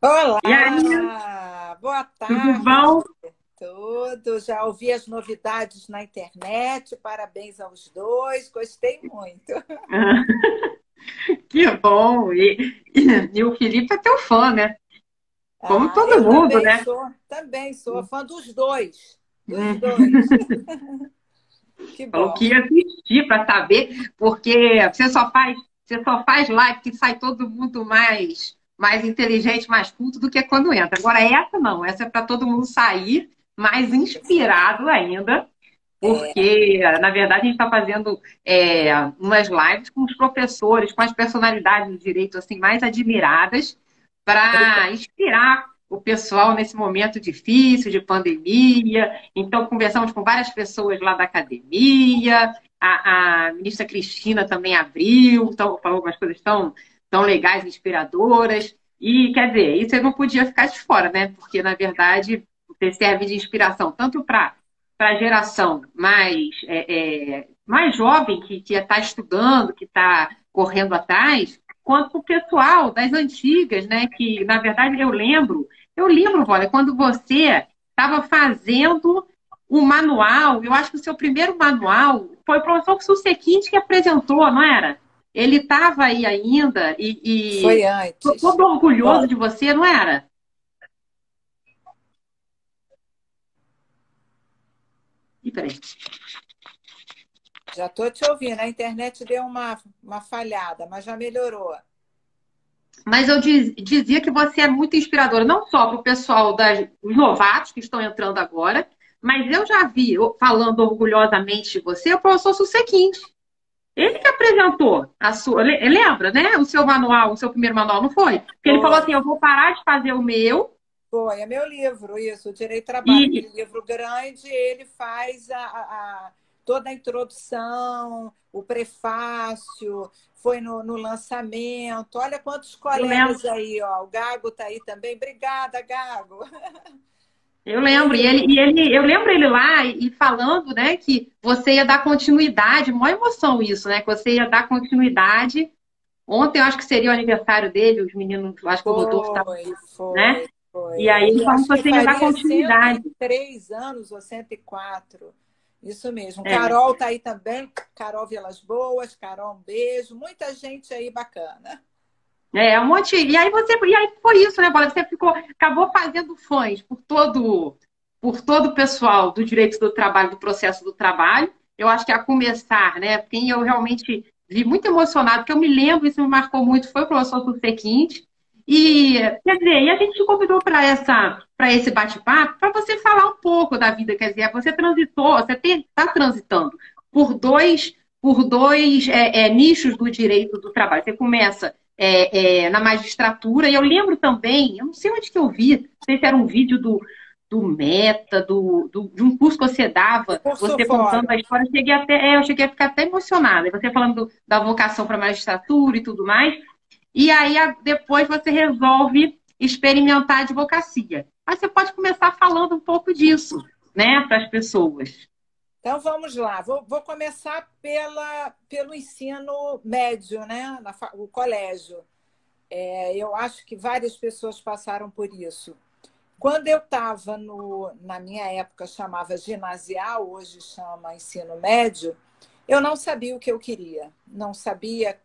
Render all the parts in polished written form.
Olá, E aí, boa tudo tarde. bom? Tudo, já ouvi as novidades na internet, parabéns aos dois, gostei muito. Que bom! E o Felipe é teu fã, né? Como Ah, todo eu mundo, né? também sou fã dos Hum, dois. Que Falou bom. que ia assistir para saber, porque você só faz live que sai todo mundo mais inteligente, mais culto do que quando entra. Agora, essa não, essa é para todo mundo sair mais inspirado ainda. É, Porque, na verdade, a gente está fazendo umas lives com os professores, com as personalidades do direito assim mais admiradas, para inspirar o pessoal nesse momento difícil de pandemia. Então, conversamos com várias pessoas lá da academia, a ministra Cristina também abriu, então, falou umas coisas tão legais, inspiradoras. E, quer dizer, isso eu não podia ficar de fora, né? Porque, na verdade, você serve de inspiração tanto para a geração mais jovem que está estudando, que está correndo atrás, quanto para o pessoal das antigas, né? Que, na verdade, eu lembro, Vólia, quando você estava fazendo o manual, eu acho que o seu primeiro manual foi o professor Susequinte que apresentou, não era? Ele estava aí ainda foi e antes. todo orgulhoso de você, não era? Ih, peraí. Já estou te ouvindo, a internet deu uma falhada, mas já melhorou. Mas eu dizia que você é muito inspiradora, não só para o pessoal dos novatos que estão entrando agora, mas eu já vi, falando orgulhosamente de você, o professor Susequinte. Ele que apresentou a sua. Lembra, né? O seu manual, o seu primeiro manual, não foi? Porque ele falou Foi, assim: eu vou parar de fazer o meu foi, é meu livro, isso, o Direito e Trabalho, e. aquele livro grande, ele faz toda a introdução, o prefácio, foi no lançamento. Olha quantos Eu lembro. colegas aí, ó. O Gago está aí também. Obrigada, Gago. Eu lembro, Pois é. eu lembro ele lá e falando, né, que você ia dar continuidade, maior emoção isso, né, que você ia dar continuidade. Ontem eu acho que seria o aniversário dele, os meninos, eu acho que o Rodolfo estava, Foi, né? foi, foi. E aí ele Ele falou acho que que você ia dar faria cento continuidade. e três anos ou 104. Isso mesmo. É, Carol está aí também. Carol Vilas Boas, Carol, um beijo. Muita gente aí bacana. um monte. E aí foi isso, né, Bola? Você acabou fazendo fãs por todo o pessoal do direito do trabalho, do processo do trabalho. Eu acho que a começar, né? Quem eu realmente vi muito emocionado, porque eu me lembro, isso me marcou muito, foi o professor Susequinte. E, quer dizer, e a gente te convidou para esse bate-papo para você falar um pouco da vida, quer dizer, você transitou, você está transitando por dois nichos do direito do trabalho. Você começa na magistratura. E eu lembro também, eu não sei onde que eu vi, não sei se era um vídeo do Meta, de um curso que você O dava, curso você contando a fórum. história, eu cheguei a ficar até emocionada. E você falando da vocação para a magistratura e tudo mais. E aí, depois você resolve experimentar a advocacia. Mas você pode começar falando um pouco disso, né, para as pessoas. Então vamos lá. Vou começar pelo ensino médio, né? O colégio. Eu acho que várias pessoas passaram por isso. Quando eu estava na minha época chamava ginasial, hoje chama ensino médio, eu não sabia o que eu queria, não sabia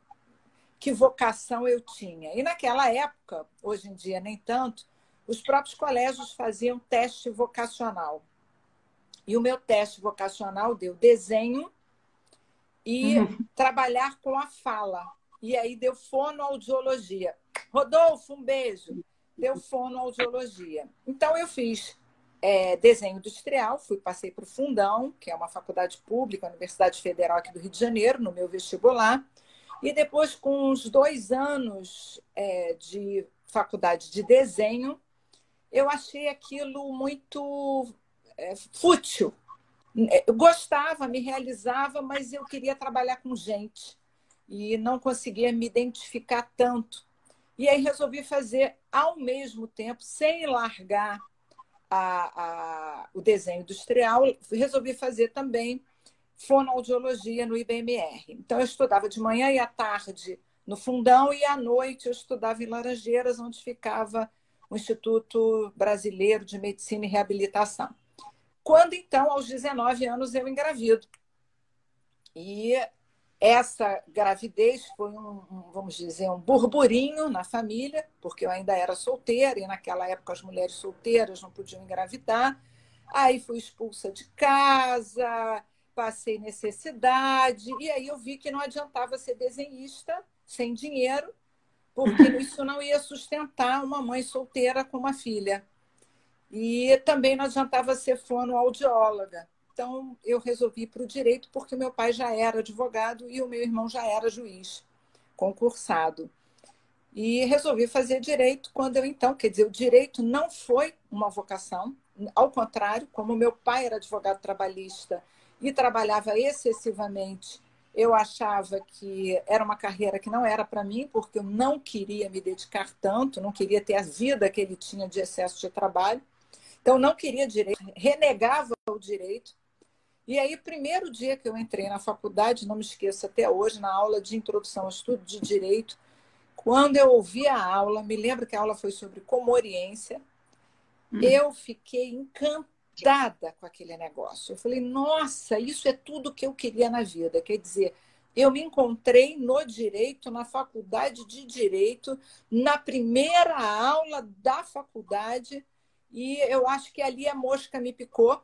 que vocação eu tinha. E naquela época, hoje em dia nem tanto, os próprios colégios faziam teste vocacional. E o meu teste vocacional deu desenho e Uhum. trabalhar com a fala. E aí deu fonoaudiologia. Rodolfo, um beijo. Deu fonoaudiologia. Então eu fiz desenho industrial, passei para o Fundão, que é uma faculdade pública, Universidade Federal aqui do Rio de Janeiro, no meu vestibular. E depois, com uns 2 anos de faculdade de desenho, eu achei aquilo muito fútil. Eu gostava, me realizava, mas eu queria trabalhar com gente e não conseguia me identificar tanto. E aí resolvi fazer ao mesmo tempo, sem largar o desenho industrial, resolvi fazer também fonoaudiologia no IBMR. Então, eu estudava de manhã e à tarde no Fundão e à noite eu estudava em Laranjeiras, onde ficava o Instituto Brasileiro de Medicina e Reabilitação. Quando, então, aos 19 anos, eu engravido. E essa gravidez foi vamos dizer, um burburinho na família, porque eu ainda era solteira, e naquela época as mulheres solteiras não podiam engravidar. Aí fui expulsa de casa, passei necessidade, e aí eu vi que não adiantava ser desenhista sem dinheiro, porque isso não ia sustentar uma mãe solteira com uma filha. E também não adiantava ser fonoaudióloga. Então, eu resolvi ir para o direito porque meu pai já era advogado e o meu irmão já era juiz, concursado. E resolvi fazer direito quando eu, então, quer dizer, o direito não foi uma vocação, ao contrário, como meu pai era advogado trabalhista e trabalhava excessivamente, eu achava que era uma carreira que não era para mim, porque eu não queria me dedicar tanto, não queria ter a vida que ele tinha de excesso de trabalho. Então, não queria direito, renegava o direito. E aí, o primeiro dia que eu entrei na faculdade, não me esqueço até hoje, na aula de introdução ao estudo de direito, quando eu ouvi a aula, me lembro que a aula foi sobre comoriência, eu fiquei encantada com aquele negócio. Eu falei, nossa, isso é tudo que eu queria na vida. Quer dizer, eu me encontrei no direito, na faculdade de direito, na primeira aula da faculdade, e eu acho que ali a mosca me picou,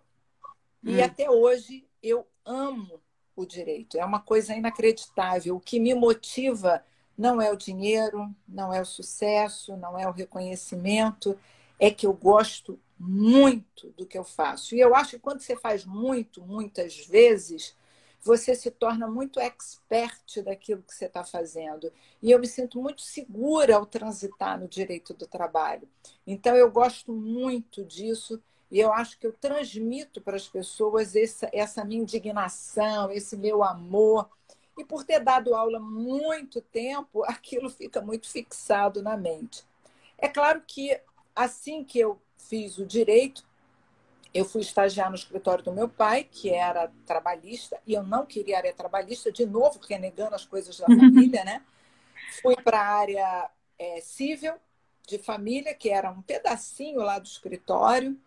e até hoje eu amo o direito. É uma coisa inacreditável. O que me motiva não é o dinheiro, não é o sucesso, não é o reconhecimento, é que eu gosto muito do que eu faço. E eu acho que quando você faz muito, muitas vezes, você se torna muito expert daquilo que você está fazendo. E eu me sinto muito segura ao transitar no direito do trabalho. Então, eu gosto muito disso. E eu acho que eu transmito para as pessoas essa minha indignação, esse meu amor. E por ter dado aula muito tempo, aquilo fica muito fixado na mente. É claro que, assim que eu fiz o direito, eu fui estagiar no escritório do meu pai, que era trabalhista, e eu não queria área trabalhista, de novo, renegando as coisas da família, né? Fui para a área civil, de família, que era um pedacinho lá do escritório.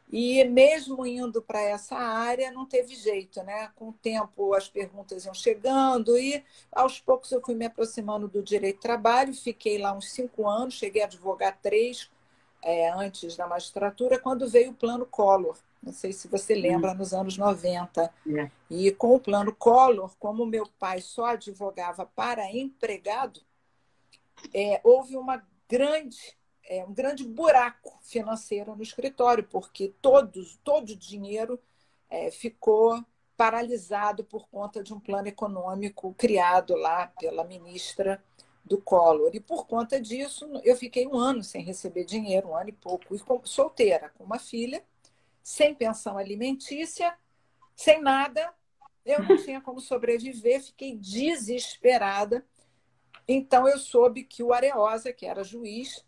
E mesmo indo para essa área, não teve jeito, né? Com o tempo, as perguntas iam chegando e, aos poucos, eu fui me aproximando do direito do trabalho. Fiquei lá uns 5 anos, cheguei a advogar 3 antes da magistratura, quando veio o Plano Collor. Não sei se você lembra, nos anos 90. E com o Plano Collor, como meu pai só advogava para empregado, houve um grande buraco financeiro no escritório, porque todo o dinheiro ficou paralisado por conta de um plano econômico criado lá pela ministra do Collor. E por conta disso, eu fiquei 1 ano sem receber dinheiro, 1 ano e pouco, e solteira, com uma filha, sem pensão alimentícia, sem nada. Eu não tinha como sobreviver, fiquei desesperada. Então, eu soube que o Areosa, que era juiz,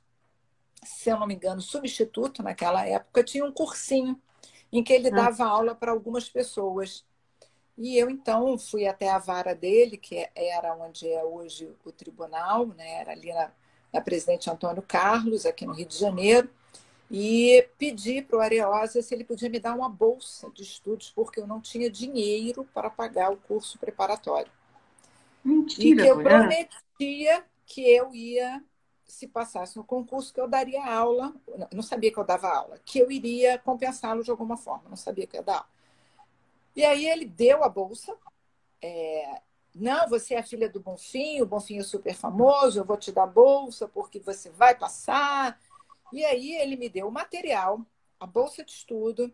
se eu não me engano, substituto naquela época, tinha um cursinho em que ele dava aula para algumas pessoas. E eu, então, fui até a vara dele, que era onde é hoje o tribunal, né? Era ali na Presidente Antônio Carlos, aqui no Rio de Janeiro, e pedi para o Areosa se ele podia me dar uma bolsa de estudos, porque eu não tinha dinheiro para pagar o curso preparatório. Mentira, e que eu prometia que eu ia, se passasse no concurso, que eu daria aula, não sabia que eu dava aula, que eu iria compensá-lo de alguma forma, não sabia que eu ia dar aula. E aí ele deu a bolsa. Não, você é a filha do Bonfim, o Bonfim é super famoso, eu vou te dar a bolsa porque você vai passar. E aí ele me deu o material, a bolsa de estudo.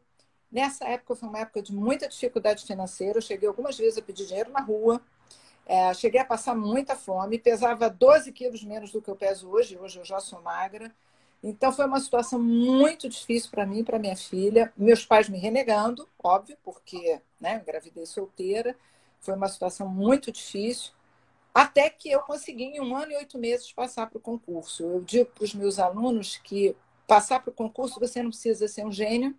Nessa época foi uma época de muita dificuldade financeira, eu cheguei algumas vezes a pedir dinheiro na rua. Cheguei a passar muita fome, pesava 12 quilos menos do que eu peso hoje eu já sou magra. Então, foi uma situação muito difícil para mim e para minha filha. Meus pais me renegando, óbvio, porque né, engravidei solteira. Foi uma situação muito difícil, até que eu consegui, em 1 ano e 8 meses, passar para o concurso. Eu digo para os meus alunos que passar para o concurso você não precisa ser um gênio,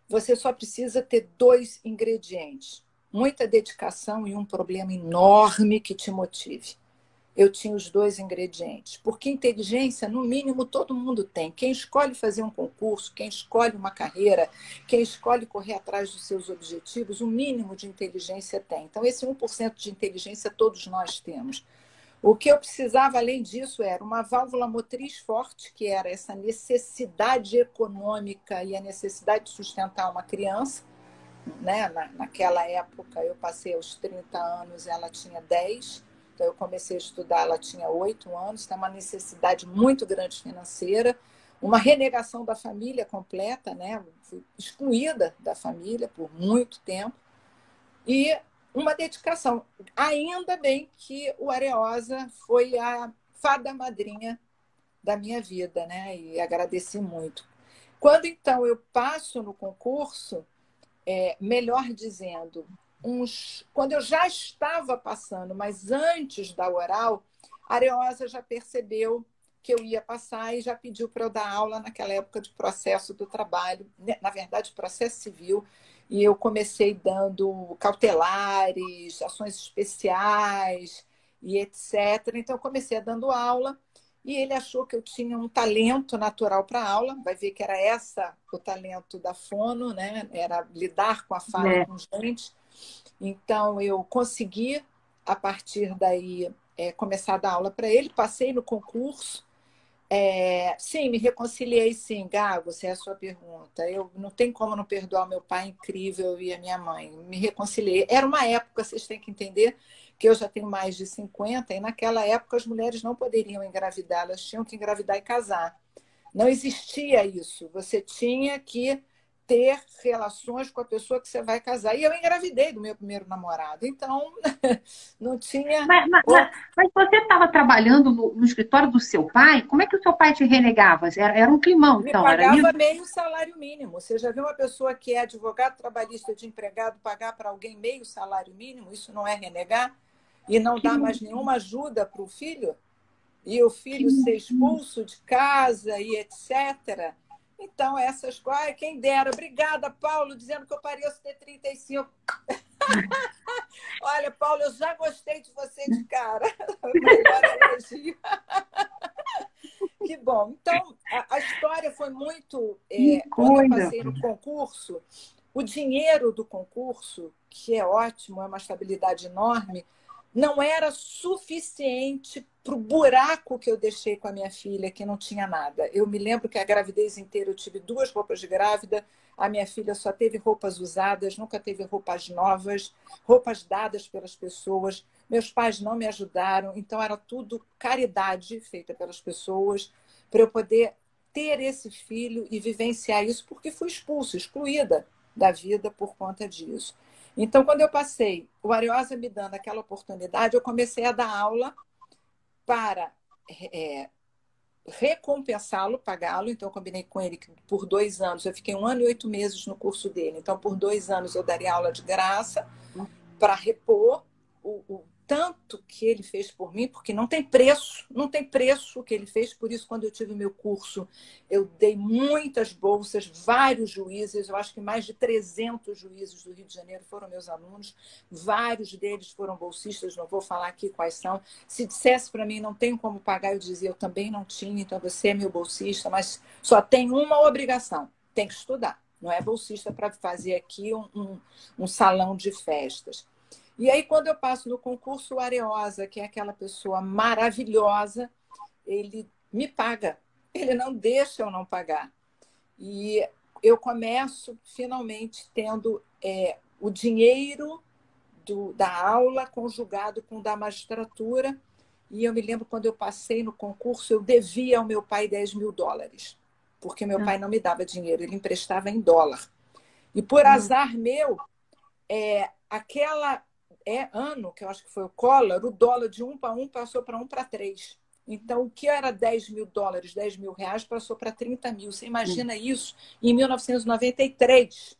você só precisa ter 2 ingredientes: muita dedicação e um problema enorme que te motive. eu tinha os dois ingredientes. Porque inteligência, no mínimo, todo mundo tem. Quem escolhe fazer um concurso, quem escolhe uma carreira, quem escolhe correr atrás dos seus objetivos, o mínimo de inteligência tem. Então, esse 1% de inteligência todos nós temos. O que eu precisava, além disso, era uma válvula motriz forte, que era essa necessidade econômica e a necessidade de sustentar uma criança. Né? Naquela época, eu passei aos 30 anos, ela tinha 10. Então, eu comecei a estudar, ela tinha 8 anos. Tem uma necessidade muito grande financeira, uma renegação da família completa, né? Fui excluída da família por muito tempo. E uma dedicação. Ainda bem que o Areosa foi a fada madrinha da minha vida, né? E agradeci muito. Quando, então, eu passo no concurso, melhor dizendo, quando eu já estava passando, mas antes da oral, a Areosa já percebeu que eu ia passar e já pediu para eu dar aula naquela época de processo do trabalho, na verdade, processo civil, e eu comecei dando cautelares, ações especiais e etc. Então, eu comecei dando aula e ele achou que eu tinha um talento natural para aula. Vai ver que era o talento da fono, né? Era lidar com a fala e com gente. Então, eu consegui, a partir daí, começar a dar aula para ele. Passei no concurso. Sim, me reconciliei, sim, Gago, se é a sua pergunta. Eu não tenho como não perdoar meu pai incrível e a minha mãe. Me reconciliei. Era uma época, vocês têm que entender, que eu já tenho mais de 50, e naquela época as mulheres não poderiam engravidar, elas tinham que engravidar e casar. Não existia isso. Você tinha que ter relações com a pessoa que você vai casar. E eu engravidei do meu primeiro namorado. Então, não tinha... Mas você estava trabalhando no escritório do seu pai? Como é que o seu pai te renegava? Era um climão, Me então, era isso? pagava meio salário mínimo. Você já viu uma pessoa que é advogado trabalhista de empregado pagar para alguém meio salário mínimo? Isso não é renegar? E não dar mais nenhuma ajuda para o filho? E o filho ser expulso de casa e etc. Então, essas coisas... Quem dera. Obrigada, Paulo, dizendo que eu pareço ter 35. Olha, Paulo, eu já gostei de você de cara. Melhor elogio. Que bom. Então, a história foi muito... quando eu passei no concurso, o dinheiro do concurso, que é ótimo, é uma estabilidade enorme, não era suficiente para o buraco que eu deixei com a minha filha, que não tinha nada. Eu me lembro que a gravidez inteira eu tive 2 roupas de grávida, a minha filha só teve roupas usadas, nunca teve roupas novas, roupas dadas pelas pessoas. Meus pais não me ajudaram, então era tudo caridade feita pelas pessoas para eu poder ter esse filho e vivenciar isso, porque fui expulsa, excluída da vida por conta disso. Então, quando eu passei, o Areosa me dando aquela oportunidade, eu comecei a dar aula para recompensá-lo, pagá-lo. Então, eu combinei com ele que por 2 anos, eu fiquei 1 ano e 8 meses no curso dele. Então, por 2 anos, eu daria aula de graça para repor o tanto que ele fez por mim, porque não tem preço o que ele fez. Por isso, quando eu tive o meu curso, eu dei muitas bolsas, vários juízes, eu acho que mais de 300 juízes do Rio de Janeiro foram meus alunos, vários deles foram bolsistas, não vou falar aqui quais são. Se dissesse para mim, não tenho como pagar, eu dizia, eu também não tinha, então você é meu bolsista, mas só tem uma obrigação, tem que estudar. Não é bolsista para fazer aqui um salão de festas. E aí, quando eu passo no concurso, o Areosa, que é aquela pessoa maravilhosa, ele me paga. Ele não deixa eu não pagar. E eu começo, finalmente, tendo o dinheiro da aula conjugado com o da magistratura. E eu me lembro, quando eu passei no concurso, eu devia ao meu pai $10.000, porque meu pai não me dava dinheiro, ele emprestava em dólar. E por azar meu, ano, que eu acho que foi o Collor, o dólar de 1 para 1 passou para 1 para 3. Então, o que era $10.000, R$10.000, passou para 30 mil. Você imagina isso em 1993.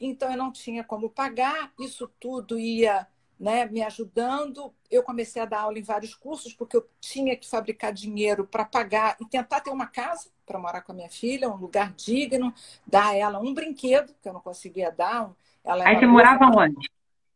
Então, eu não tinha como pagar, isso tudo ia, né, me ajudando. Eu comecei a dar aula em vários cursos, porque eu tinha que fabricar dinheiro para pagar e tentar ter uma casa para morar com a minha filha, um lugar digno, dar a ela um brinquedo, que eu não conseguia dar. Aí você morava onde?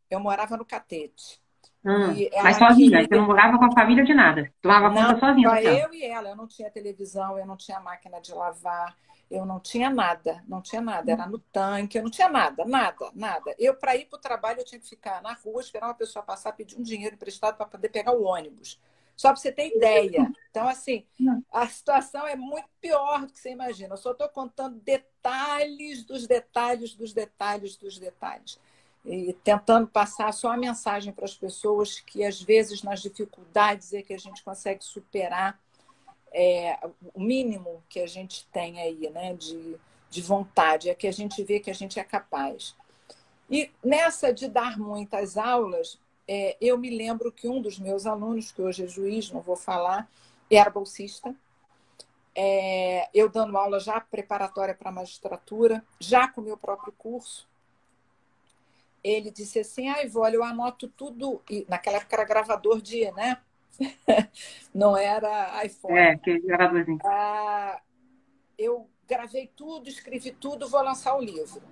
Eu morava no Catete. E Mas ela sozinha, você queria. não morava com a família de nada. Tomava Não, conta sozinha só da casa. eu e ela. Eu não tinha televisão, eu não tinha máquina de lavar, eu não tinha nada, não tinha nada. Era no tanque, eu não tinha nada, nada, nada. Eu, para ir para o trabalho, eu tinha que ficar na rua, esperar uma pessoa passar, pedir um dinheiro emprestado para poder pegar o ônibus. Só para você ter ideia. Então, assim, a situação é muito pior do que você imagina. Eu só estou contando detalhes dos detalhes dos detalhes dos detalhes e tentando passar só a mensagem para as pessoas que, às vezes, nas dificuldades é que a gente consegue superar o mínimo que a gente tem aí, né, de vontade, é que a gente vê que a gente é capaz. E nessa de dar muitas aulas, eu me lembro que um dos meus alunos, que hoje é juiz, não vou falar, era bolsista. Eu dando aula já preparatória para a magistratura, já com o meu próprio curso. Ele disse assim, olha, eu anoto tudo. E naquela época era gravador de, né? Não era iPhone. Que gravadorzinho. Eu gravei tudo, escrevi tudo, vou lançar o livro.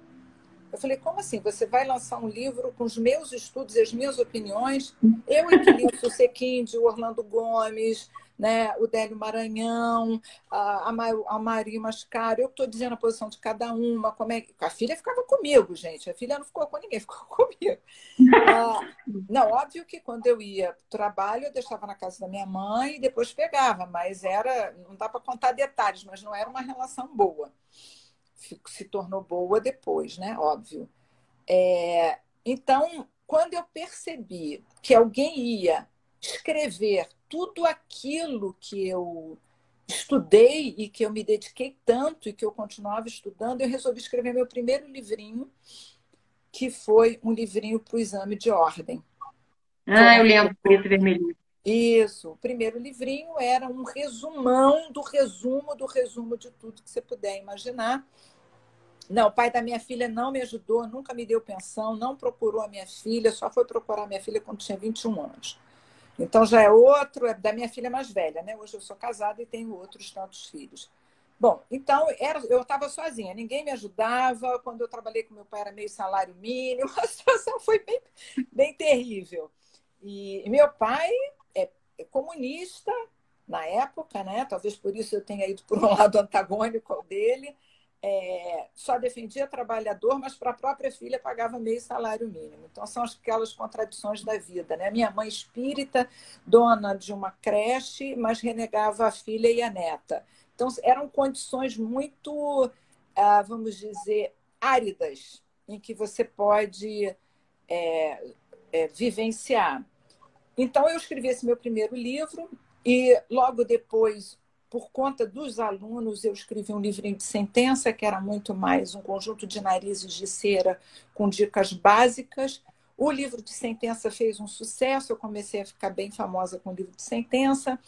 Eu falei, como assim? Você vai lançar um livro com os meus estudos e as minhas opiniões? Eu e que li o Susequinde, o Orlando Gomes, né, o Délio Maranhão, a Maria Mascaro, eu estou dizendo a posição de cada uma, como é. A filha ficava comigo, gente. A filha não ficou com ninguém, ficou comigo. Não, óbvio que quando eu ia para o trabalho, eu deixava na casa da minha mãe e depois pegava, mas não dá para contar detalhes, mas não era uma relação boa. Se tornou boa depois, né? Óbvio. Então, quando eu percebi que alguém ia escrever tudo aquilo que eu estudei e que eu me dediquei tanto e que eu continuava estudando, eu resolvi escrever meu primeiro livrinho, que foi um livrinho para o exame de ordem. Eu lembro, preto e vermelhinho. Isso. O primeiro livrinho era um resumão do resumo de tudo que você puder imaginar. Não, o pai da minha filha não me ajudou, nunca me deu pensão, não procurou a minha filha, só foi procurar a minha filha quando tinha 21 anos. Então já é outro, é da minha filha mais velha, né? Hoje eu sou casada e tenho outros tantos filhos. Bom, então eu estava sozinha, ninguém me ajudava. Quando eu trabalhei com meu pai era meio salário mínimo, a situação foi bem, bem terrível. E meu pai é comunista na época, né? Talvez por isso eu tenha ido por um lado antagônico ao dele. Só defendia trabalhador, mas para a própria filha pagava meio salário mínimo. Então, são aquelas contradições da vida, né? Minha mãe espírita, dona de uma creche, mas renegava a filha e a neta. Então, eram condições muito, vamos dizer, áridas, em que você pode vivenciar. Então, eu escrevi esse meu primeiro livro e, logo depois, por conta dos alunos, eu escrevi um livrinho de sentença, que era muito mais um conjunto de narizes de cera com dicas básicas. O livro de sentença fez um sucesso, eu comecei a ficar bem famosa com o livro de sentença.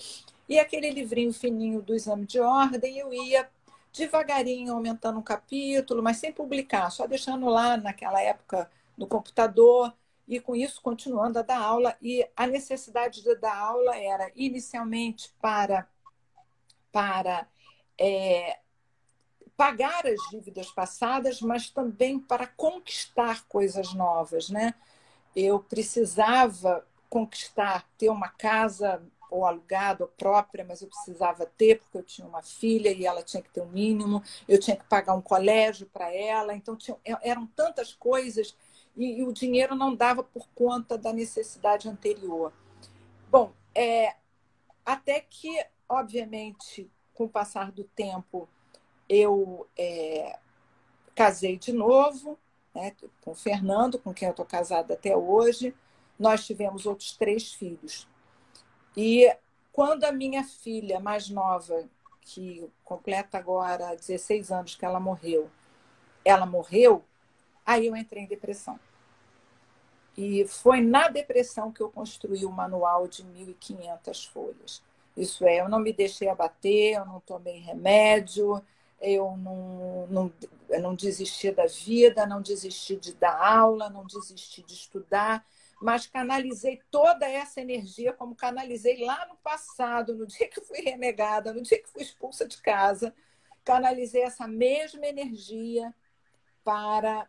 E aquele livrinho fininho do exame de ordem, eu ia devagarinho aumentando um capítulo, mas sem publicar, só deixando lá naquela época no computador, e com isso continuando a dar aula. E a necessidade de dar aula era inicialmente para pagar as dívidas passadas, mas também para conquistar coisas novas, né? Eu precisava conquistar, ter uma casa ou alugada ou própria, mas eu precisava ter porque eu tinha uma filha e ela tinha que ter o mínimo, eu tinha que pagar um colégio para ela, então eram tantas coisas e o dinheiro não dava por conta da necessidade anterior. Bom, até que, obviamente, com o passar do tempo, eu casei de novo, né, com o Fernando, com quem eu estou casada até hoje. Nós tivemos outros 3 filhos. E quando a minha filha mais nova, que completa agora 16 anos que ela morreu, aí eu entrei em depressão. E foi na depressão que eu construí o manual de 1.500 folhas. Isso é, eu não me deixei abater, eu não tomei remédio, eu não desisti da vida, não desisti de dar aula, não desisti de estudar, mas canalizei toda essa energia como canalizei lá no passado, no dia que fui renegada, no dia que fui expulsa de casa, canalizei essa mesma energia para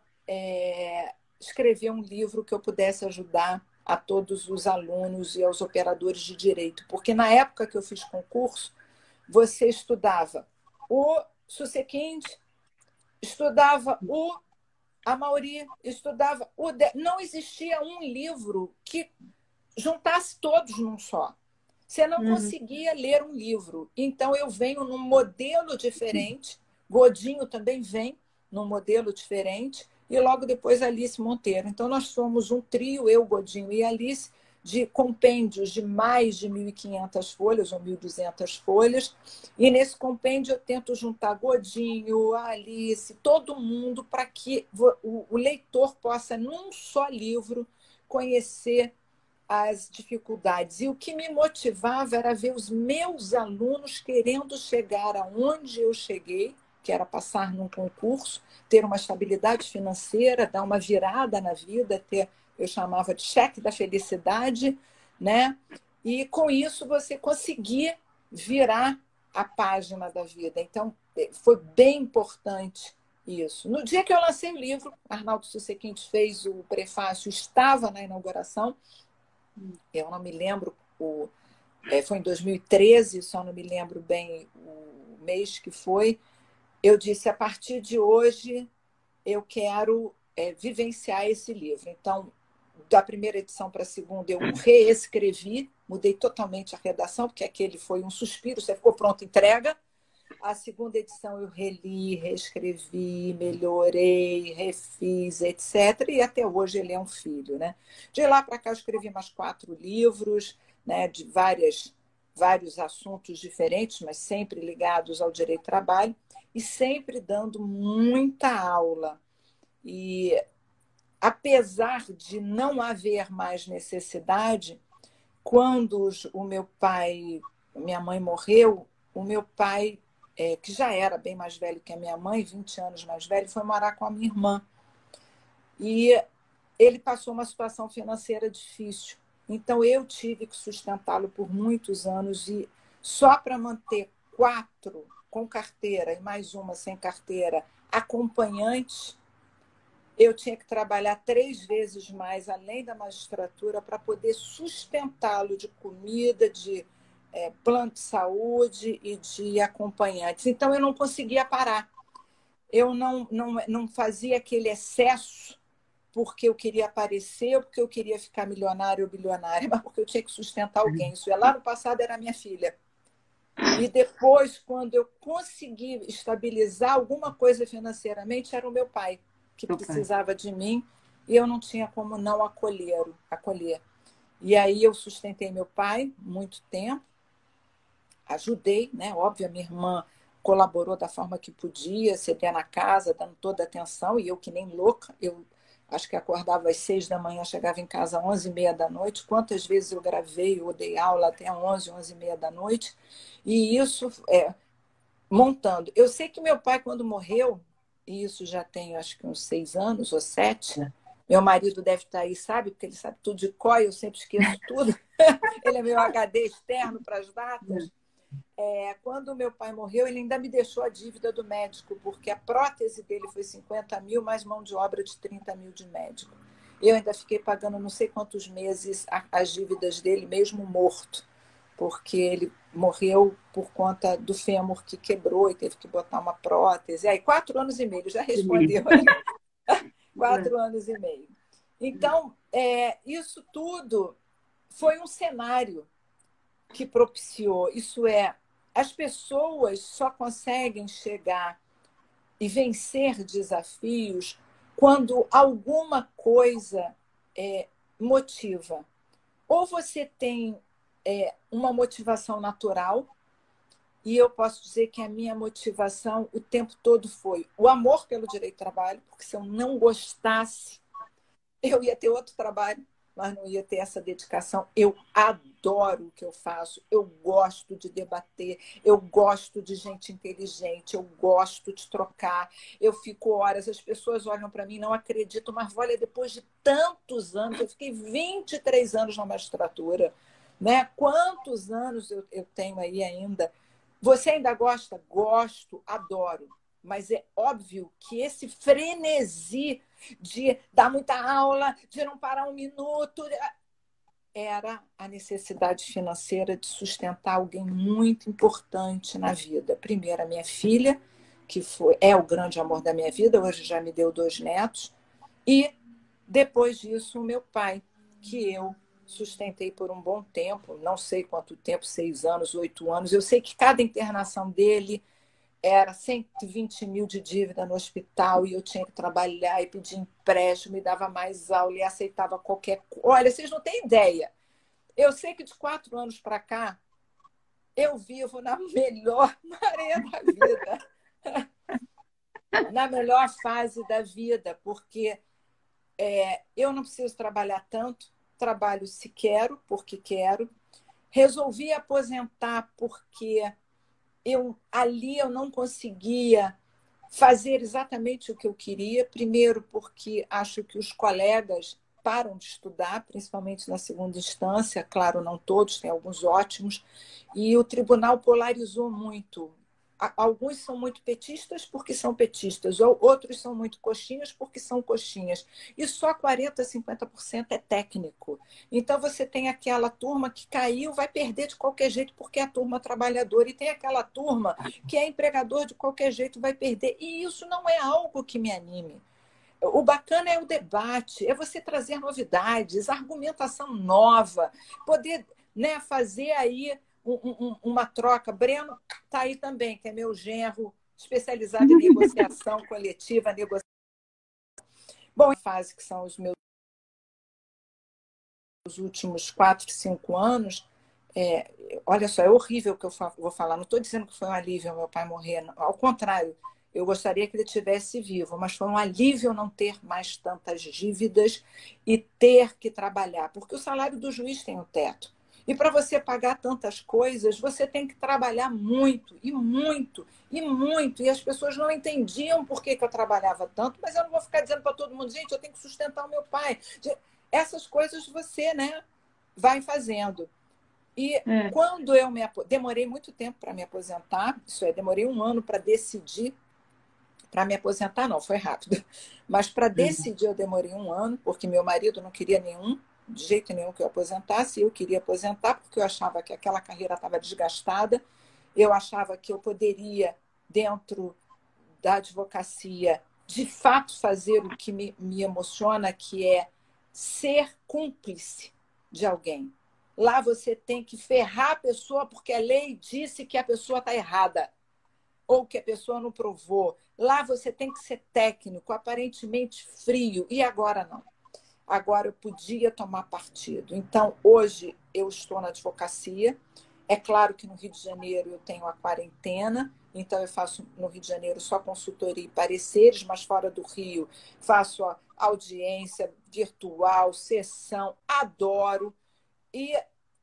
escrever um livro que eu pudesse ajudar a todos os alunos e aos operadores de direito, porque na época que eu fiz concurso, você estudava o Susequinde, estudava o Amaury, estudava o... Não existia um livro que juntasse todos num só. Você não conseguia ler um livro. Então, eu venho num modelo diferente, Godinho também vem num modelo diferente, e logo depois Alice Monteiro. Então, nós somos um trio, eu, Godinho e Alice, de compêndios de mais de 1.500 folhas ou 1.200 folhas. E nesse compêndio eu tento juntar Godinho, a Alice, todo mundo, para que o leitor possa, num só livro, conhecer as dificuldades. E o que me motivava era ver os meus alunos querendo chegar aonde eu cheguei, que era passar num concurso, ter uma estabilidade financeira, dar uma virada na vida, ter, eu chamava de cheque da felicidade, né? E com isso você conseguir virar a página da vida. Então, foi bem importante isso. No dia que eu lancei o livro, Arnaldo Susequinde fez o prefácio, estava na inauguração, eu não me lembro, foi em 2013, só não me lembro bem o mês que foi. Eu disse, a partir de hoje, eu quero vivenciar esse livro. Então, da primeira edição para a segunda, eu reescrevi, mudei totalmente a redação, porque aquele foi um suspiro, você ficou pronto, entrega. A segunda edição eu reli, reescrevi, melhorei, refiz, etc. E até hoje ele é um filho, né? De lá para cá eu escrevi mais 4 livros, né, de vários assuntos diferentes, mas sempre ligados ao direito do trabalho e sempre dando muita aula. E apesar de não haver mais necessidade, quando o meu pai, minha mãe morreu, o meu pai, que já era bem mais velho que a minha mãe, 20 anos mais velho, foi morar com a minha irmã. E ele passou uma situação financeira difícil. Então, eu tive que sustentá-lo por muitos anos e só para manter 4 com carteira e mais uma sem carteira acompanhantes, eu tinha que trabalhar 3 vezes mais, além da magistratura, para poder sustentá-lo de comida, de plano de saúde e de acompanhantes. Então, eu não conseguia parar. Eu não fazia aquele excesso porque eu queria aparecer, ou porque eu queria ficar milionário ou bilionária, mas porque eu tinha que sustentar alguém. Isso lá no passado era minha filha. E depois, quando eu consegui estabilizar alguma coisa financeiramente, era o meu pai, que precisava de mim, e eu não tinha como não acolher. E aí eu sustentei meu pai muito tempo, ajudei, né? Óbvio, a minha irmã colaborou da forma que podia, ceder na casa, dando toda a atenção, e eu que nem louca, eu acho que acordava às 6 da manhã, chegava em casa às 11h30 da noite. Quantas vezes eu gravei, eu dei aula até 11, 11h30 da noite, e isso montando. Eu sei que meu pai, quando morreu, e isso já tem acho que uns 6 anos ou 7, meu marido deve estar aí, sabe, porque ele sabe tudo de cor, eu sempre esqueço tudo. Ele é meu HD externo para as datas. Quando meu pai morreu, ele ainda me deixou a dívida do médico, porque a prótese dele foi 50 mil, mais mão de obra de 30 mil de médico. Eu ainda fiquei pagando não sei quantos meses as dívidas dele, mesmo morto, porque ele morreu por conta do fêmur que quebrou e teve que botar uma prótese. Aí, 4 anos e meio, já respondeu aí. 4 anos e meio. Então, isso tudo foi um cenário que propiciou. Isso as pessoas só conseguem chegar e vencer desafios quando alguma coisa motiva. Ou você tem uma motivação natural, e eu posso dizer que a minha motivação o tempo todo foi o amor pelo direito do trabalho, porque se eu não gostasse, eu ia ter outro trabalho, mas não ia ter essa dedicação. Eu adoro o que eu faço, eu gosto de debater, eu gosto de gente inteligente, eu gosto de trocar, eu fico horas, as pessoas olham para mim, não acreditam, mas olha, depois de tantos anos, eu fiquei 23 anos na magistratura, né? Quantos anos eu tenho aí ainda? Você ainda gosta? Gosto, adoro. Mas é óbvio que esse frenesi de dar muita aula, de não parar um minuto, era a necessidade financeira de sustentar alguém muito importante na vida. Primeiro, a minha filha, que é o grande amor da minha vida, hoje já me deu 2 netos, e depois disso, o meu pai, que eu sustentei por um bom tempo, não sei quanto tempo, 6 anos, 8 anos. Eu sei que cada internação dele era 120 mil de dívida no hospital e eu tinha que trabalhar e pedir empréstimo, e dava mais aula e aceitava qualquer coisa. Olha, vocês não têm ideia. Eu sei que de 4 anos para cá, eu vivo na melhor maré da vida, na melhor fase da vida, porque eu não preciso trabalhar tanto, trabalho se quero, porque quero. Resolvi aposentar porque ali eu não conseguia fazer exatamente o que eu queria. Primeiro, porque acho que os colegas param de estudar, principalmente na segunda instância. Claro, não todos, tem alguns ótimos. E o tribunal polarizou muito. Alguns são muito petistas porque são petistas, ou outros são muito coxinhas porque são coxinhas. E só 40%, 50% é técnico. Então, você tem aquela turma que caiu, vai perder de qualquer jeito porque é a turma trabalhadora. E tem aquela turma que é empregador de qualquer jeito, vai perder. E isso não é algo que me anime. O bacana é o debate, é você trazer novidades, argumentação nova, poder, né, fazer aí uma troca. Breno está aí também, que é meu genro, especializado em negociação coletiva, negociação. Bom, em fase que são os meus últimos 4, 5 anos, olha só, é horrível o que eu vou falar. Não estou dizendo que foi um alívio meu pai morrer, não. Ao contrário, eu gostaria que ele estivesse vivo, mas foi um alívio não ter mais tantas dívidas e ter que trabalhar, porque o salário do juiz tem um teto. E para você pagar tantas coisas, você tem que trabalhar muito, e muito, e muito. E as pessoas não entendiam por que eu trabalhava tanto, mas eu não vou ficar dizendo para todo mundo, gente, eu tenho que sustentar o meu pai. Essas coisas você, né, vai fazendo. E quando eu demorei muito tempo para me aposentar, isso é, demorei 1 ano para decidir. Para me aposentar, não, foi rápido. Mas para decidir, eu demorei 1 ano, porque meu marido não queria de jeito nenhum que eu aposentasse. Eu queria aposentar porque eu achava que aquela carreira estava desgastada. Eu achava que eu poderia, dentro da advocacia, de fato fazer o que me emociona, que é ser cúmplice de alguém. Lá você tem que ferrar a pessoa porque a lei disse que a pessoa está errada ou que a pessoa não provou. Lá você tem que ser técnico, aparentemente frio, e agora não. Agora eu podia tomar partido. Então, hoje eu estou na advocacia. É claro que no Rio de Janeiro eu tenho a quarentena, então eu faço no Rio de Janeiro só consultoria e pareceres, mas fora do Rio faço a audiência virtual, sessão, adoro. E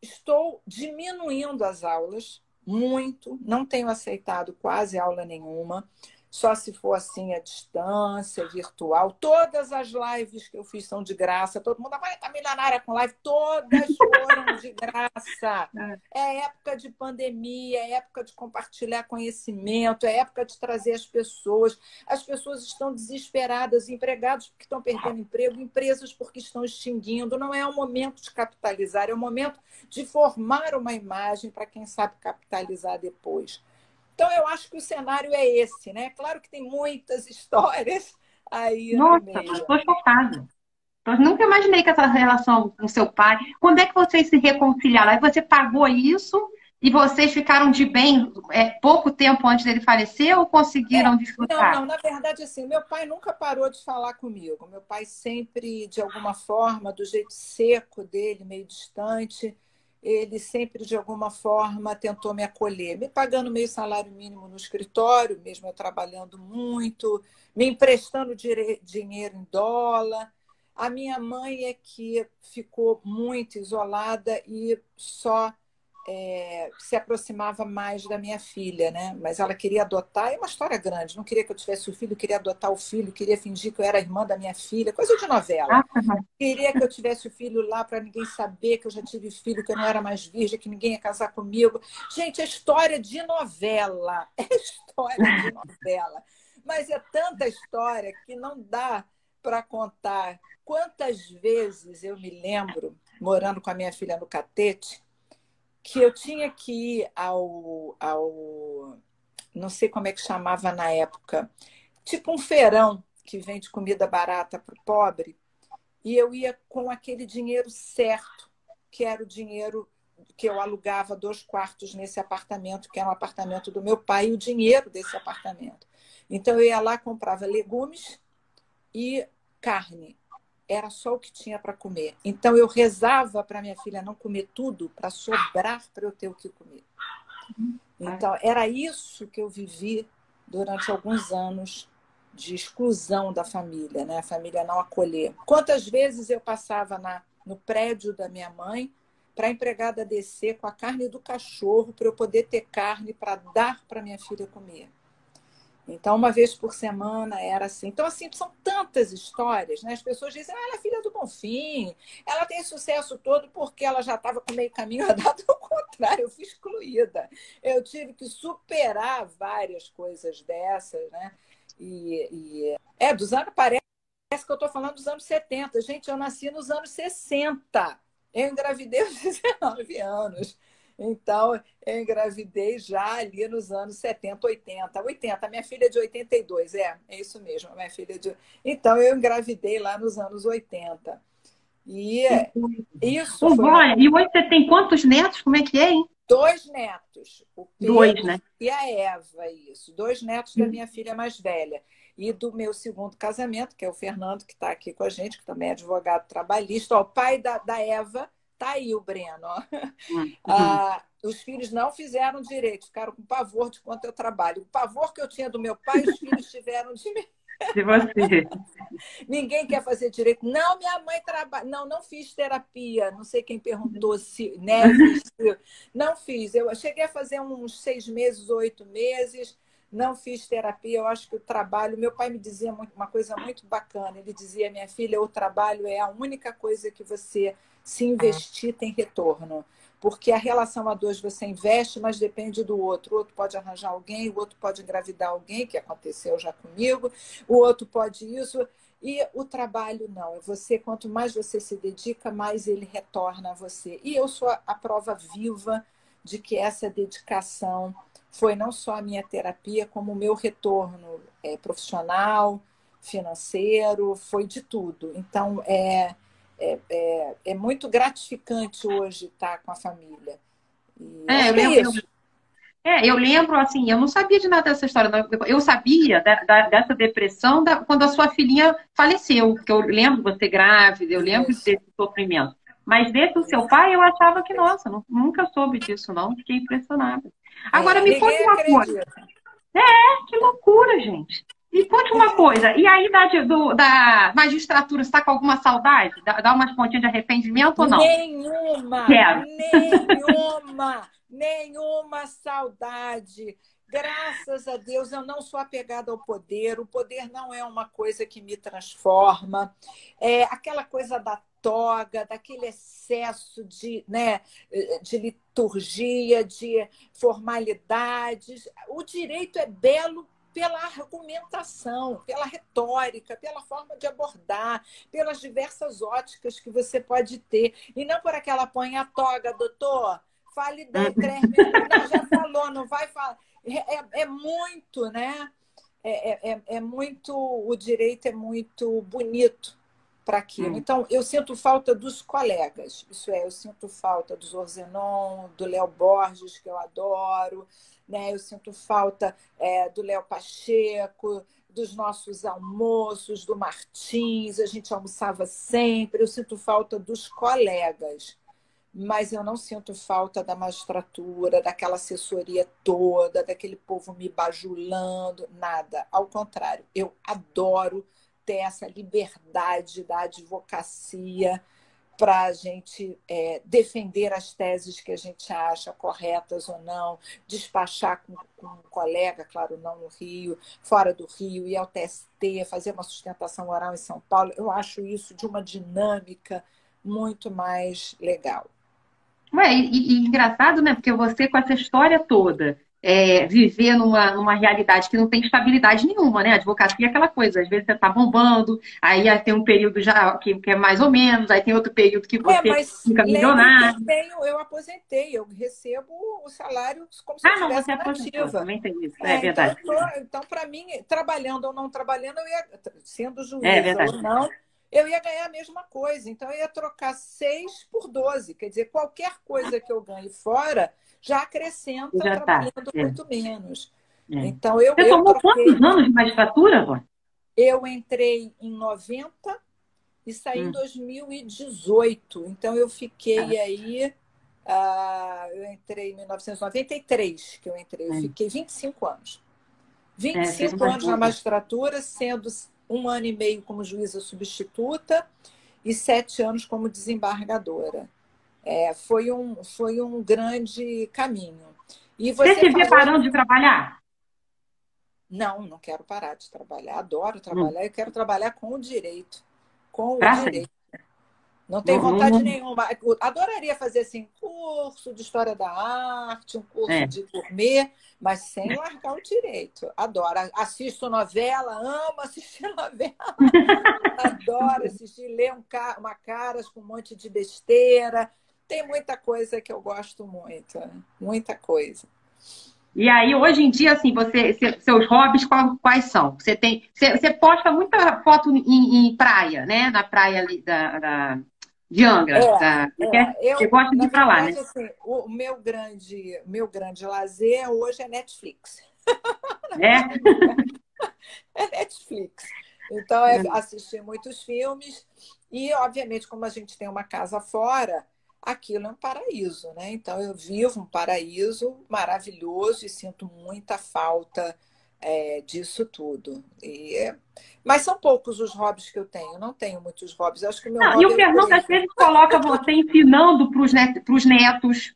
estou diminuindo as aulas muito, não tenho aceitado quase aula nenhuma, só se for assim à distância, virtual. Todas as lives que eu fiz são de graça, todo mundo vai estar milionária com live, todas foram de graça. É época de pandemia, é época de compartilhar conhecimento, é época de trazer as pessoas. As pessoas estão desesperadas, empregados porque estão perdendo emprego, empresas porque estão extinguindo. Não é o momento de capitalizar, é o momento de formar uma imagem para quem sabe capitalizar depois. Então, eu acho que o cenário é esse, né? Claro que tem muitas histórias aí no Nossa, meio. estou chocada. Eu nunca imaginei que essa relação com seu pai. Quando é que vocês se reconciliaram? Aí você pagou isso e vocês ficaram de bem pouco tempo antes dele falecer ou conseguiram Não, desfrutar? na verdade, assim, meu pai nunca parou de falar comigo. Meu pai sempre, de alguma forma, do jeito seco dele, meio distante, ele sempre, de alguma forma, tentou me acolher, me pagando meio salário mínimo no escritório, mesmo eu trabalhando muito, me emprestando dinheiro em dólar. A minha mãe é que ficou muito isolada e só se aproximava mais da minha filha, né? Mas ela queria adotar, é uma história grande, não queria que eu tivesse o filho, queria adotar o filho, queria fingir que eu era irmã da minha filha, coisa de novela. Ah, Queria que eu tivesse o filho lá para ninguém saber que eu já tive filho, que eu não era mais virgem, que ninguém ia casar comigo. Gente, é história de novela, é história de novela. Mas é tanta história que não dá para contar. Quantas vezes eu me lembro morando com a minha filha no Catete, que eu tinha que ir não sei como é que chamava na época, tipo um feirão que vende comida barata para o pobre, e eu ia com aquele dinheiro certo, que era o dinheiro que eu alugava 2 quartos nesse apartamento, que era um apartamento do meu pai, e o dinheiro desse apartamento. Então, eu ia lá, comprava legumes e carne. Era só o que tinha para comer. Então, eu rezava para minha filha não comer tudo, para sobrar para eu ter o que comer. Então, era isso que eu vivi durante alguns anos de exclusão da família, né? A família não acolher. Quantas vezes eu passava no prédio da minha mãe para a empregada descer com a carne do cachorro para eu poder ter carne para dar para minha filha comer. Então, uma vez por semana era assim. Então, assim, são tantas histórias, né? As pessoas dizem, ela é filha do Bonfim, ela tem sucesso todo porque ela já estava com meio caminho andado. Ao contrário, eu fui excluída. Eu tive que superar várias coisas dessas, né? Dos anos, parece que eu estou falando dos anos 70. Gente, eu nasci nos anos 60. Eu engravidei aos 19 anos. Então, eu engravidei já ali nos anos 70, 80. 80, minha filha é de 82, é isso mesmo, minha filha é de... Então, eu engravidei lá nos anos 80. E isso foi E hoje você tem quantos netos? Como é que é, hein? 2 netos, o Pedro 2, né? e a Eva, isso. 2 netos da minha filha mais velha. E do meu segundo casamento, que é o Fernando, que está aqui com a gente, que também é advogado trabalhista. Ó, o pai da Eva, tá aí o Breno. Ó. Os filhos não fizeram direito, ficaram com pavor de quanto eu trabalho. O pavor que eu tinha do meu pai, os filhos tiveram de mim. De você. Ninguém quer fazer direito. Não, minha mãe trabalha. Não fiz terapia. Não sei quem perguntou se Neves. Não fiz. Eu cheguei a fazer uns 6 meses, 8 meses. Não fiz terapia. Eu acho que o trabalho. Meu pai me dizia uma coisa muito bacana. Ele dizia, minha filha, o trabalho é a única coisa que você, se investir, tem retorno. Porque a relação a 2 você investe, mas depende do outro. O outro pode arranjar alguém, o outro pode engravidar alguém, que aconteceu já comigo, o outro pode isso. E o trabalho não. É você, quanto mais você se dedica, mais ele retorna a você. E eu sou a prova viva de que essa dedicação foi não só a minha terapia, como o meu retorno profissional, financeiro, foi de tudo. Então, é muito gratificante hoje estar com a família. E acho que é isso. Eu lembro, assim, eu não sabia de nada dessa história. Eu sabia dessa depressão quando a sua filhinha faleceu, porque eu lembro você grávida, eu lembro desse sofrimento. Mas desse do seu pai, eu achava que, nossa, nunca soube disso, não. Fiquei impressionada. Agora, me conta uma coisa. Que loucura, gente. Me conte uma coisa. E aí, da magistratura, você está com alguma saudade? Dá umas pontinhas de arrependimento ou não? Nenhuma! Quero. Nenhuma saudade. Graças a Deus, eu não sou apegada ao poder. O poder não é uma coisa que me transforma. É aquela coisa da toga, daquele excesso de liturgia, de formalidades. O direito é belo pela argumentação, pela retórica, pela forma de abordar, pelas diversas óticas que você pode ter. E não por aquela põe a toga, doutor, fale 3 minutos. Não, já falou, não vai falar. É muito, né? Muito, o direito é muito bonito para aquilo. Então, eu sinto falta dos colegas. Isso eu sinto falta do Zorzenon, do Léo Borges, que eu adoro, né? Eu sinto falta do Léo Pacheco, dos nossos almoços, do Martins, a gente almoçava sempre. Eu sinto falta dos colegas, mas eu não sinto falta da magistratura, daquela assessoria toda, daquele povo me bajulando, nada. Ao contrário, eu adoro ter essa liberdade da advocacia para a gente defender as teses que a gente acha corretas ou não, despachar com um colega, claro, não no Rio, fora do Rio, ir ao TST, fazer uma sustentação oral em São Paulo. Eu acho isso de uma dinâmica muito mais legal. E engraçado, né? Porque você, com essa história toda, viver numa realidade que não tem estabilidade nenhuma, né? A advocacia é aquela coisa, às vezes você está bombando, aí tem um período já que é mais ou menos, aí tem outro período que você Mas fica lembre que milionário. eu aposentei, eu recebo o salário como se eu Ah, não, você estivesse aposentou, nativa. também tem isso, é Então, verdade. então para mim, trabalhando ou não trabalhando, eu ia, sendo É juíza verdade, ou não, eu ia ganhar a mesma coisa. Então, eu ia trocar 6 por 12. Quer dizer, qualquer coisa que eu ganhe fora já acrescenta já está. trabalhando muito menos. É. Então, Você eu tomou troquei. quantos anos de magistratura, Vó? Eu entrei em 90 e saí em Hum, 2018. Então, eu cara, fiquei aí. Eu entrei em 1993, que eu entrei. Eu fiquei 25 anos. fez 25 umas anos na boas. magistratura, sendo 1 ano e meio como juíza substituta e 7 anos como desembargadora. Foi um grande caminho. E Você você se vê falou. parando de trabalhar? Não, não quero parar de trabalhar. Adoro Hum, trabalhar. Eu quero trabalhar com o direito. Com o pra sempre. direito. Não tenho Não, vontade nenhuma. Adoraria fazer assim, curso de história da arte, um curso é. de gourmet, mas sem largar o direito. Adoro. Assisto novela, amo assistir novela. Adoro assistir, ler uma caras com um monte de besteira. Tem muita coisa que eu gosto muito. Né? Muita coisa. E aí, hoje em dia, assim, seus hobbies quais são? Você posta muita foto em praia, né? Na praia ali de Angra. Você gosta de Na ir pra lá, né? verdade, assim, o meu grande lazer hoje é Netflix. É? É Netflix. Então, é assistir muitos filmes e, obviamente, como a gente tem uma casa fora, aquilo é um paraíso, né? Então, eu vivo um paraíso maravilhoso e sinto muita falta disso tudo. Mas são poucos os hobbies que eu tenho. Eu não tenho muitos hobbies. Eu acho que o meu Não, e hobby o é Fernando, às emprego. vezes, coloca você ensinando para os netos,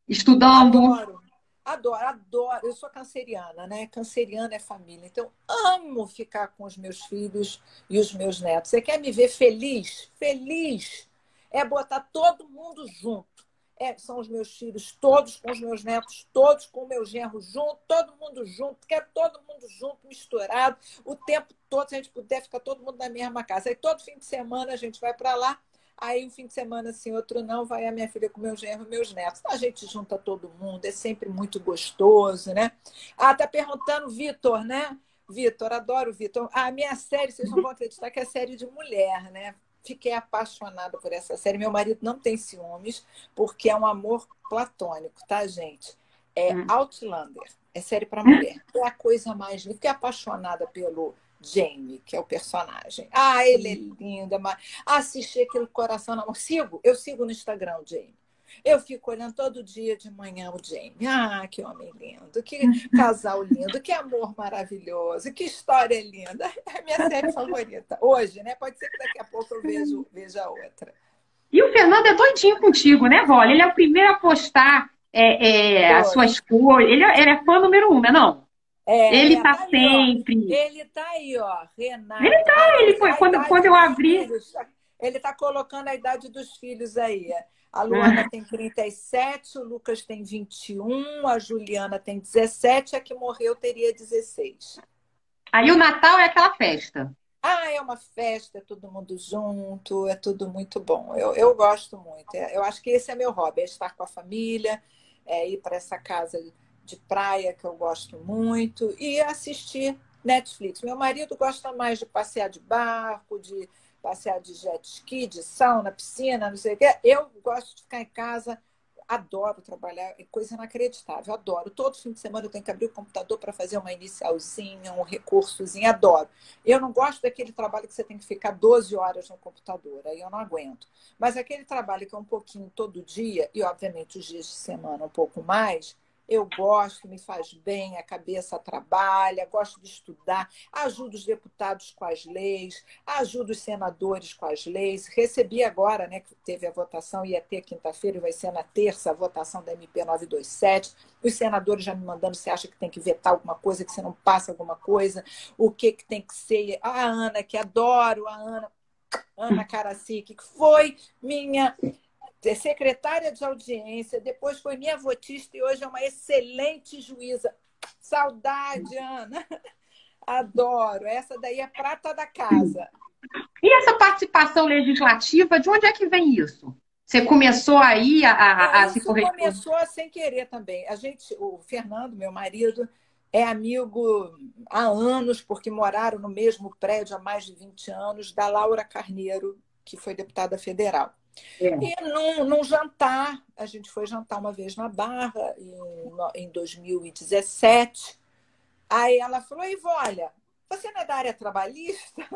estudando. Adoro. Adoro, adoro. Eu sou canceriana, né? Canceriana é família. Então, amo ficar com os meus filhos e os meus netos. Você quer me ver feliz? Feliz é botar todo mundo junto. São os meus filhos todos com os meus netos todos, com o meu genro junto, todo mundo junto. Quero todo mundo junto, misturado, o tempo todo. Se a gente puder ficar todo mundo na mesma casa. Aí, todo fim de semana, a gente vai para lá. Aí, um fim de semana assim, outro não, vai a minha filha com meu genro e meus netos. A gente junta todo mundo, é sempre muito gostoso, né? Tá perguntando, Vitor, né? Vitor, adoro o Vitor. A minha série, vocês não vão acreditar que é série de mulher, né? Fiquei apaixonada por essa série. Meu marido não tem ciúmes, porque é um amor platônico, tá, gente? É Hum. Outlander, é série para mulher. É a coisa mais linda. Fiquei apaixonada pelo Jamie, que é o personagem. Ele é lindo. Assisti aquele coração na mão. Eu sigo no Instagram o Jamie. Eu fico olhando todo dia de manhã o Jamie. Que homem lindo, que casal lindo, que amor maravilhoso, que história linda. É a minha série favorita. Hoje, né? Pode ser que daqui a pouco eu veja outra. E o Fernando é doidinho contigo, né, Vó? Ele é o primeiro a postar as Oi. suas coisas. Ele é fã número um, né, não? Ele tá Tá aí, ó. sempre. Ele tá aí, ó. Ele Renato. tá, ele foi. A Quando idade eu dos abri. filhos. Ele tá colocando a idade dos filhos aí. A Luana tem 37, o Lucas tem 21, a Juliana tem 17, a que morreu teria 16. Aí o Natal é aquela festa. É uma festa, é todo mundo junto, é tudo muito bom. Eu gosto muito. Eu acho que esse é meu hobby, é estar com a família, ir para essa casa de praia que eu gosto muito e assistir Netflix. Meu marido gosta mais de passear de barco, de passear de jet ski, de sauna, piscina, não sei o quê. Eu gosto de ficar em casa. Adoro trabalhar, é coisa inacreditável, adoro. Todo fim de semana eu tenho que abrir o computador para fazer uma inicialzinha, um recursozinho, adoro. Eu não gosto daquele trabalho que você tem que ficar 12 horas no computador, aí eu não aguento. Mas aquele trabalho que é um pouquinho todo dia, e obviamente os dias de semana um pouco mais, eu gosto, me faz bem, a cabeça trabalha, gosto de estudar, ajudo os deputados com as leis, ajudo os senadores com as leis. Recebi agora, né, que teve a votação, ia ter quinta-feira e vai ser na terça a votação da MP 927. Os senadores já me mandando, você acha que tem que vetar alguma coisa, que você não passa alguma coisa, o que tem que ser. A Ana, que adoro, a Ana Caracique, que foi minha secretária de audiência, depois foi minha votista e hoje é uma excelente juíza. Saudade, Ana. Adoro. Essa daí é prata da casa. E essa participação legislativa, de onde é que vem isso? Você começou aí a se Isso corresponder? começou sem querer também. O Fernando, meu marido, é amigo há anos, porque moraram no mesmo prédio há mais de 20 anos, da Laura Carneiro, que foi deputada federal. É. E num jantar, a gente foi jantar uma vez na Barra, em 2017. Aí ela falou: Ivo, olha, você não é da área trabalhista?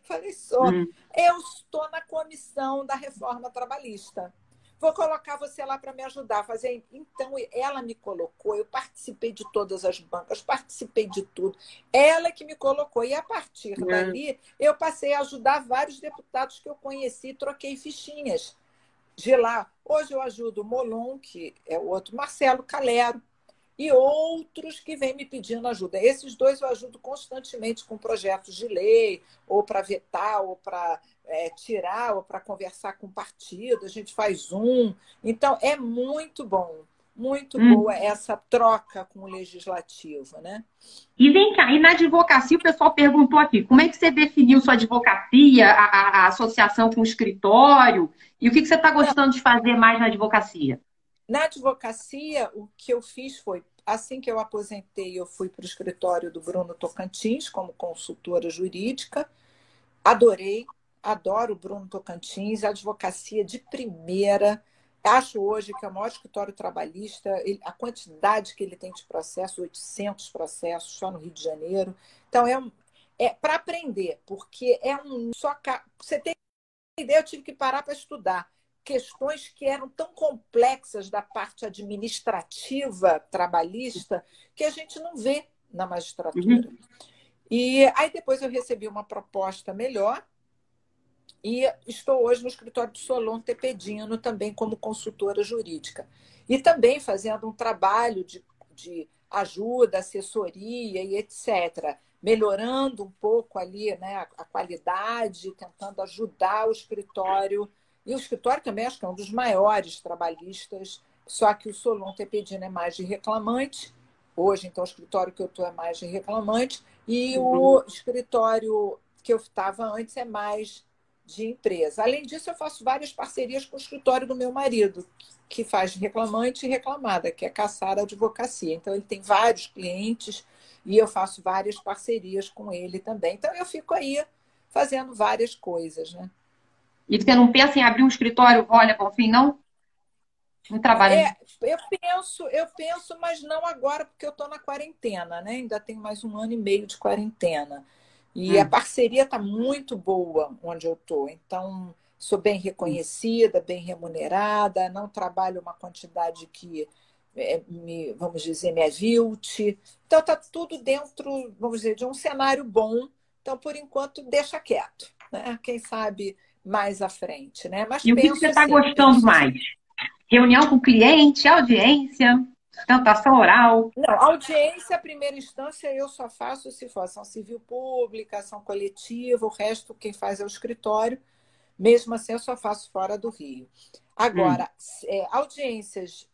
Falei: sou. Hum. Eu estou na comissão da reforma trabalhista. Vou colocar você lá para me ajudar a fazer. Então, ela me colocou, eu participei de todas as bancas, participei de tudo. Ela que me colocou. E a partir dali, eu passei a ajudar vários deputados que eu conheci, troquei fichinhas de lá. Hoje eu ajudo o Molon, que é o outro, Marcelo Calero, e outros que vêm me pedindo ajuda. Esses dois eu ajudo constantemente com projetos de lei, ou para vetar, ou para tirar, ou para conversar com o partido. A gente faz Então, é muito boa essa troca com o legislativo, né? E vem cá, e na advocacia o pessoal perguntou aqui, como é que você definiu sua advocacia, a associação com o escritório, e o que você está gostando de fazer mais na advocacia? Na advocacia, o que eu fiz foi, assim que eu aposentei, eu fui para o escritório do Bruno Tocantins como consultora jurídica. Adorei, adoro o Bruno Tocantins, advocacia de primeira. Acho hoje que é o maior escritório trabalhista, a quantidade que ele tem de processos, 800 processos só no Rio de Janeiro. Então, é para aprender, porque é um só... Você tem ideia, eu tive que parar para estudar questões que eram tão complexas da parte administrativa trabalhista que a gente não vê na magistratura. E aí depois eu recebi uma proposta melhor e estou hoje no escritório do Solon Tepedino, também como consultora jurídica. E também fazendo um trabalho de ajuda, assessoria e etc., melhorando um pouco ali, né, a qualidade, tentando ajudar o escritório. E o escritório também acho que é um dos maiores trabalhistas, só que o Solon Tepedino é mais de reclamante. Hoje, então, o escritório que eu estou é mais de reclamante. E o escritório que eu estava antes é mais de empresa. Além disso, eu faço várias parcerias com o escritório do meu marido, que faz reclamante e reclamada, que é Caçar Advocacia. Então, ele tem vários clientes e eu faço várias parcerias com ele também. Então, eu fico aí fazendo várias coisas, né? E você não pensa em abrir um escritório, olha, Bonfim, não? Não trabalha. Eu penso, mas não agora, porque eu estou na quarentena, né? Ainda tenho mais 1 ano e meio de quarentena. E a parceria está muito boa onde eu estou. Então, sou bem reconhecida, bem remunerada, não trabalho uma quantidade que, vamos dizer, me avilte. Então, está tudo dentro, vamos dizer, de um cenário bom. Então, por enquanto, deixa quieto, né? Quem sabe mais à frente, né? Mas E o que você penso está sim, gostando penso sim. mais? Reunião com cliente, audiência, sustentação oral. Não, audiência, primeira instância, eu só faço se for ação civil pública, ação coletiva, o resto quem faz é o escritório. Mesmo assim, eu só faço fora do Rio. Agora, audiências,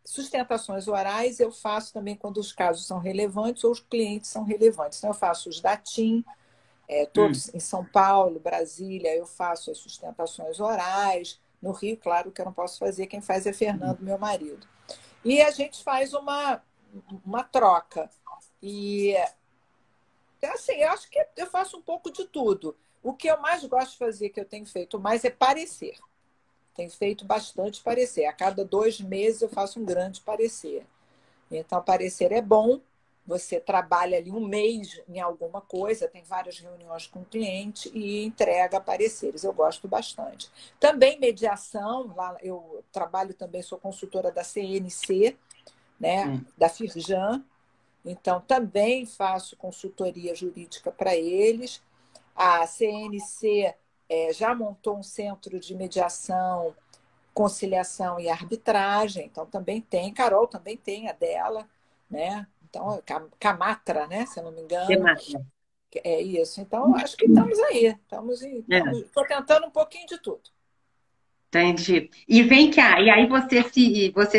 sustentações orais, eu faço também quando os casos são relevantes ou os clientes são relevantes. Então, eu faço os DATIM, todos em São Paulo, Brasília, eu faço as sustentações orais. No Rio, claro que eu não posso fazer, quem faz é Fernando, meu marido. E a gente faz uma troca. E, assim, eu acho que eu faço um pouco de tudo. O que eu mais gosto de fazer, que eu tenho feito mais, é parecer. Tenho feito bastante parecer. A cada 2 meses eu faço um grande parecer. Então, parecer é bom. Você trabalha ali 1 mês em alguma coisa, tem várias reuniões com o cliente e entrega pareceres. Eu gosto bastante. Também mediação, lá eu trabalho também, sou consultora da CNC, né, da Firjan, então também faço consultoria jurídica para eles. A CNC já montou um centro de mediação, conciliação e arbitragem, então também tem, Carol também tem a dela, né? Então, Camatra, né? Se eu não me engano. É isso. Então, acho que estamos aí. Estou tentando um pouquinho de tudo. Entendi. E vem cá, e aí você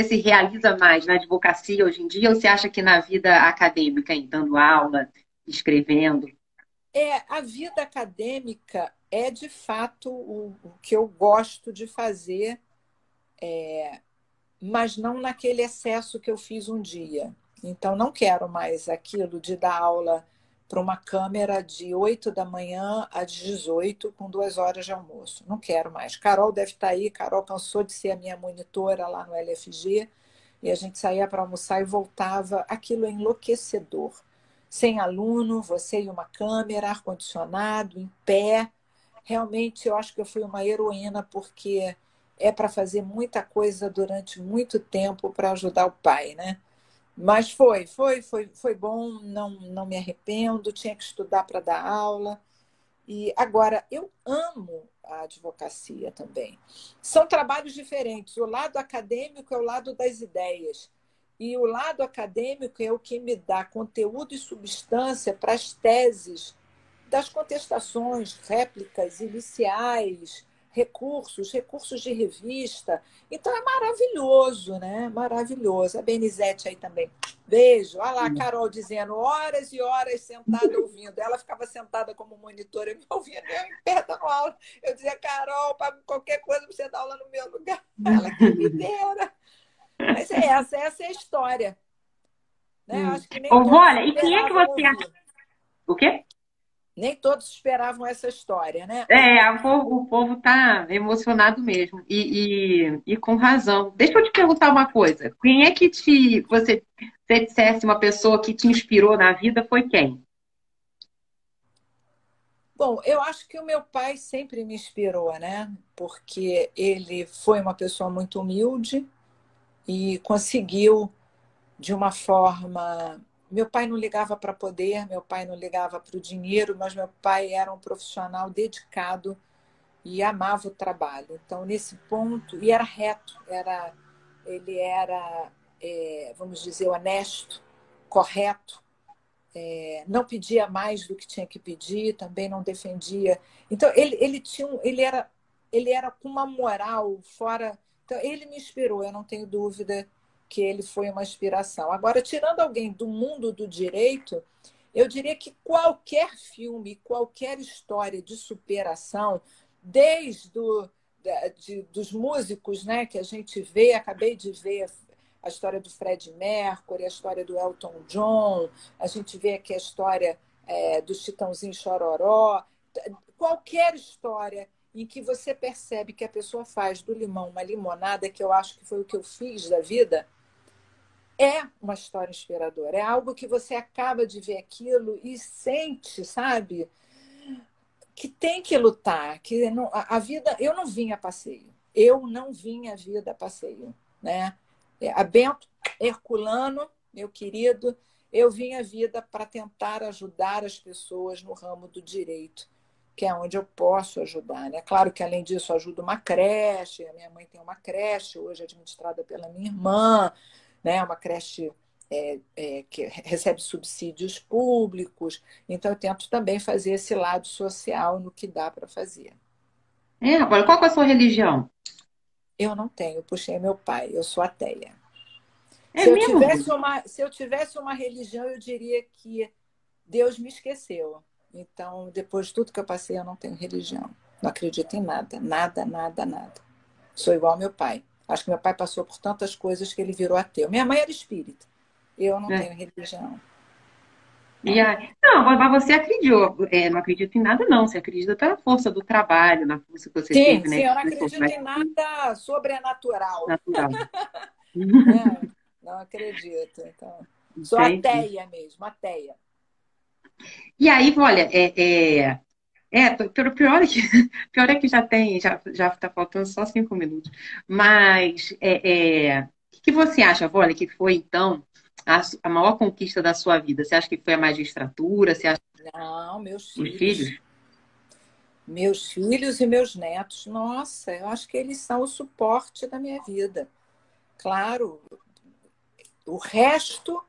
se realiza mais na advocacia hoje em dia, ou você acha que na vida acadêmica, hein, dando aula, escrevendo? A vida acadêmica é, de fato, o que eu gosto de fazer, mas não naquele excesso que eu fiz um dia. Então, não quero mais aquilo de dar aula para uma câmera de 8 da manhã às 18, com 2 horas de almoço. Não quero mais. Carol deve estar aí. Carol cansou de ser a minha monitora lá no LFG, e a gente saía para almoçar e voltava. Aquilo é enlouquecedor. Sem aluno, você e uma câmera, ar-condicionado, em pé. Realmente, eu acho que eu fui uma heroína, porque é para fazer muita coisa durante muito tempo para ajudar o pai, né? Mas foi bom, não me arrependo, tinha que estudar para dar aula. E agora, eu amo a advocacia também. São trabalhos diferentes. O lado acadêmico é o lado das ideias. E o lado acadêmico é o que me dá conteúdo e substância para as teses das contestações, réplicas iniciais, recursos de revista. Então é maravilhoso, né? Maravilhoso. A Benizete aí também. Beijo. Olha lá a Carol dizendo horas e horas sentada ouvindo. Ela ficava sentada como monitora me ouvindo, eu em pé dando aula. Eu dizia, Carol, para qualquer coisa você dá aula no meu lugar. Ela que me dera. Mas essa é a história. Né? Acho que nem Ô, todos olha, e quem é que esperavam você ouvir. acha? O quê? Nem todos esperavam essa história, né? O povo tá emocionado mesmo, e com razão. Deixa eu te perguntar uma coisa. Quem é que você dissesse uma pessoa que te inspirou na vida, foi quem? Bom, eu acho que o meu pai sempre me inspirou, né? Porque ele foi uma pessoa muito humilde e conseguiu, de uma forma. Meu pai não ligava para poder, meu pai não ligava para o dinheiro, mas meu pai era um profissional dedicado e amava o trabalho. Então, nesse ponto, e era reto, ele era, vamos dizer, honesto, correto, não pedia mais do que tinha que pedir, também não defendia. Então, ele tinha ele era com uma moral fora. Então, ele me inspirou, eu não tenho dúvida que ele foi uma inspiração. Agora, tirando alguém do mundo do direito, eu diria que qualquer filme, qualquer história de superação, desde dos músicos, né, que a gente vê, acabei de ver a história do Fred Mercury, a história do Elton John, a gente vê aqui a história do Chitãozinho Chororó, qualquer história em que você percebe que a pessoa faz do limão uma limonada, que eu acho que foi o que eu fiz da vida, é uma história inspiradora. É algo que você acaba de ver aquilo e sente, sabe, que tem que lutar, que não, a vida. Eu não vim a passeio. Eu não vim a vida a passeio, né? A Bento Herculano, meu querido, eu vim a vida para tentar ajudar as pessoas no ramo do direito, que é onde eu posso ajudar, né? Claro que, além disso, eu ajudo uma creche. A minha mãe tem uma creche, hoje administrada pela minha irmã, né? Uma creche que recebe subsídios públicos. Então, eu tento também fazer esse lado social no que dá para fazer. Agora, qual que é a sua religião? Eu não tenho, puxei meu pai, eu sou ateia. É mesmo? Se eu tivesse uma religião, eu diria que Deus me esqueceu. Então, depois de tudo que eu passei, eu não tenho religião. Não acredito em nada, nada, nada, nada. Sou igual ao meu pai. Acho que meu pai passou por tantas coisas que ele virou ateu. Minha mãe era espírita. Eu não É. tenho religião. Não. Não, mas você acreditou, não acredita em nada, não. Você acredita na força do trabalho, na força que você Sim, teve, sim, né? eu não Na força acredito em nada sobrenatural. natural. Né? Não acredito. Então, sou Entendi. ateia mesmo, ateia. E aí, olha, pior é que já está faltando só 5 minutos. Mas o que você acha, Vôlei, que foi, então, a maior conquista da sua vida? Você acha que foi a magistratura? Você acha Não, que os filhos? meus filhos e meus netos, nossa, eu acho que eles são o suporte da minha vida. Claro, o resto,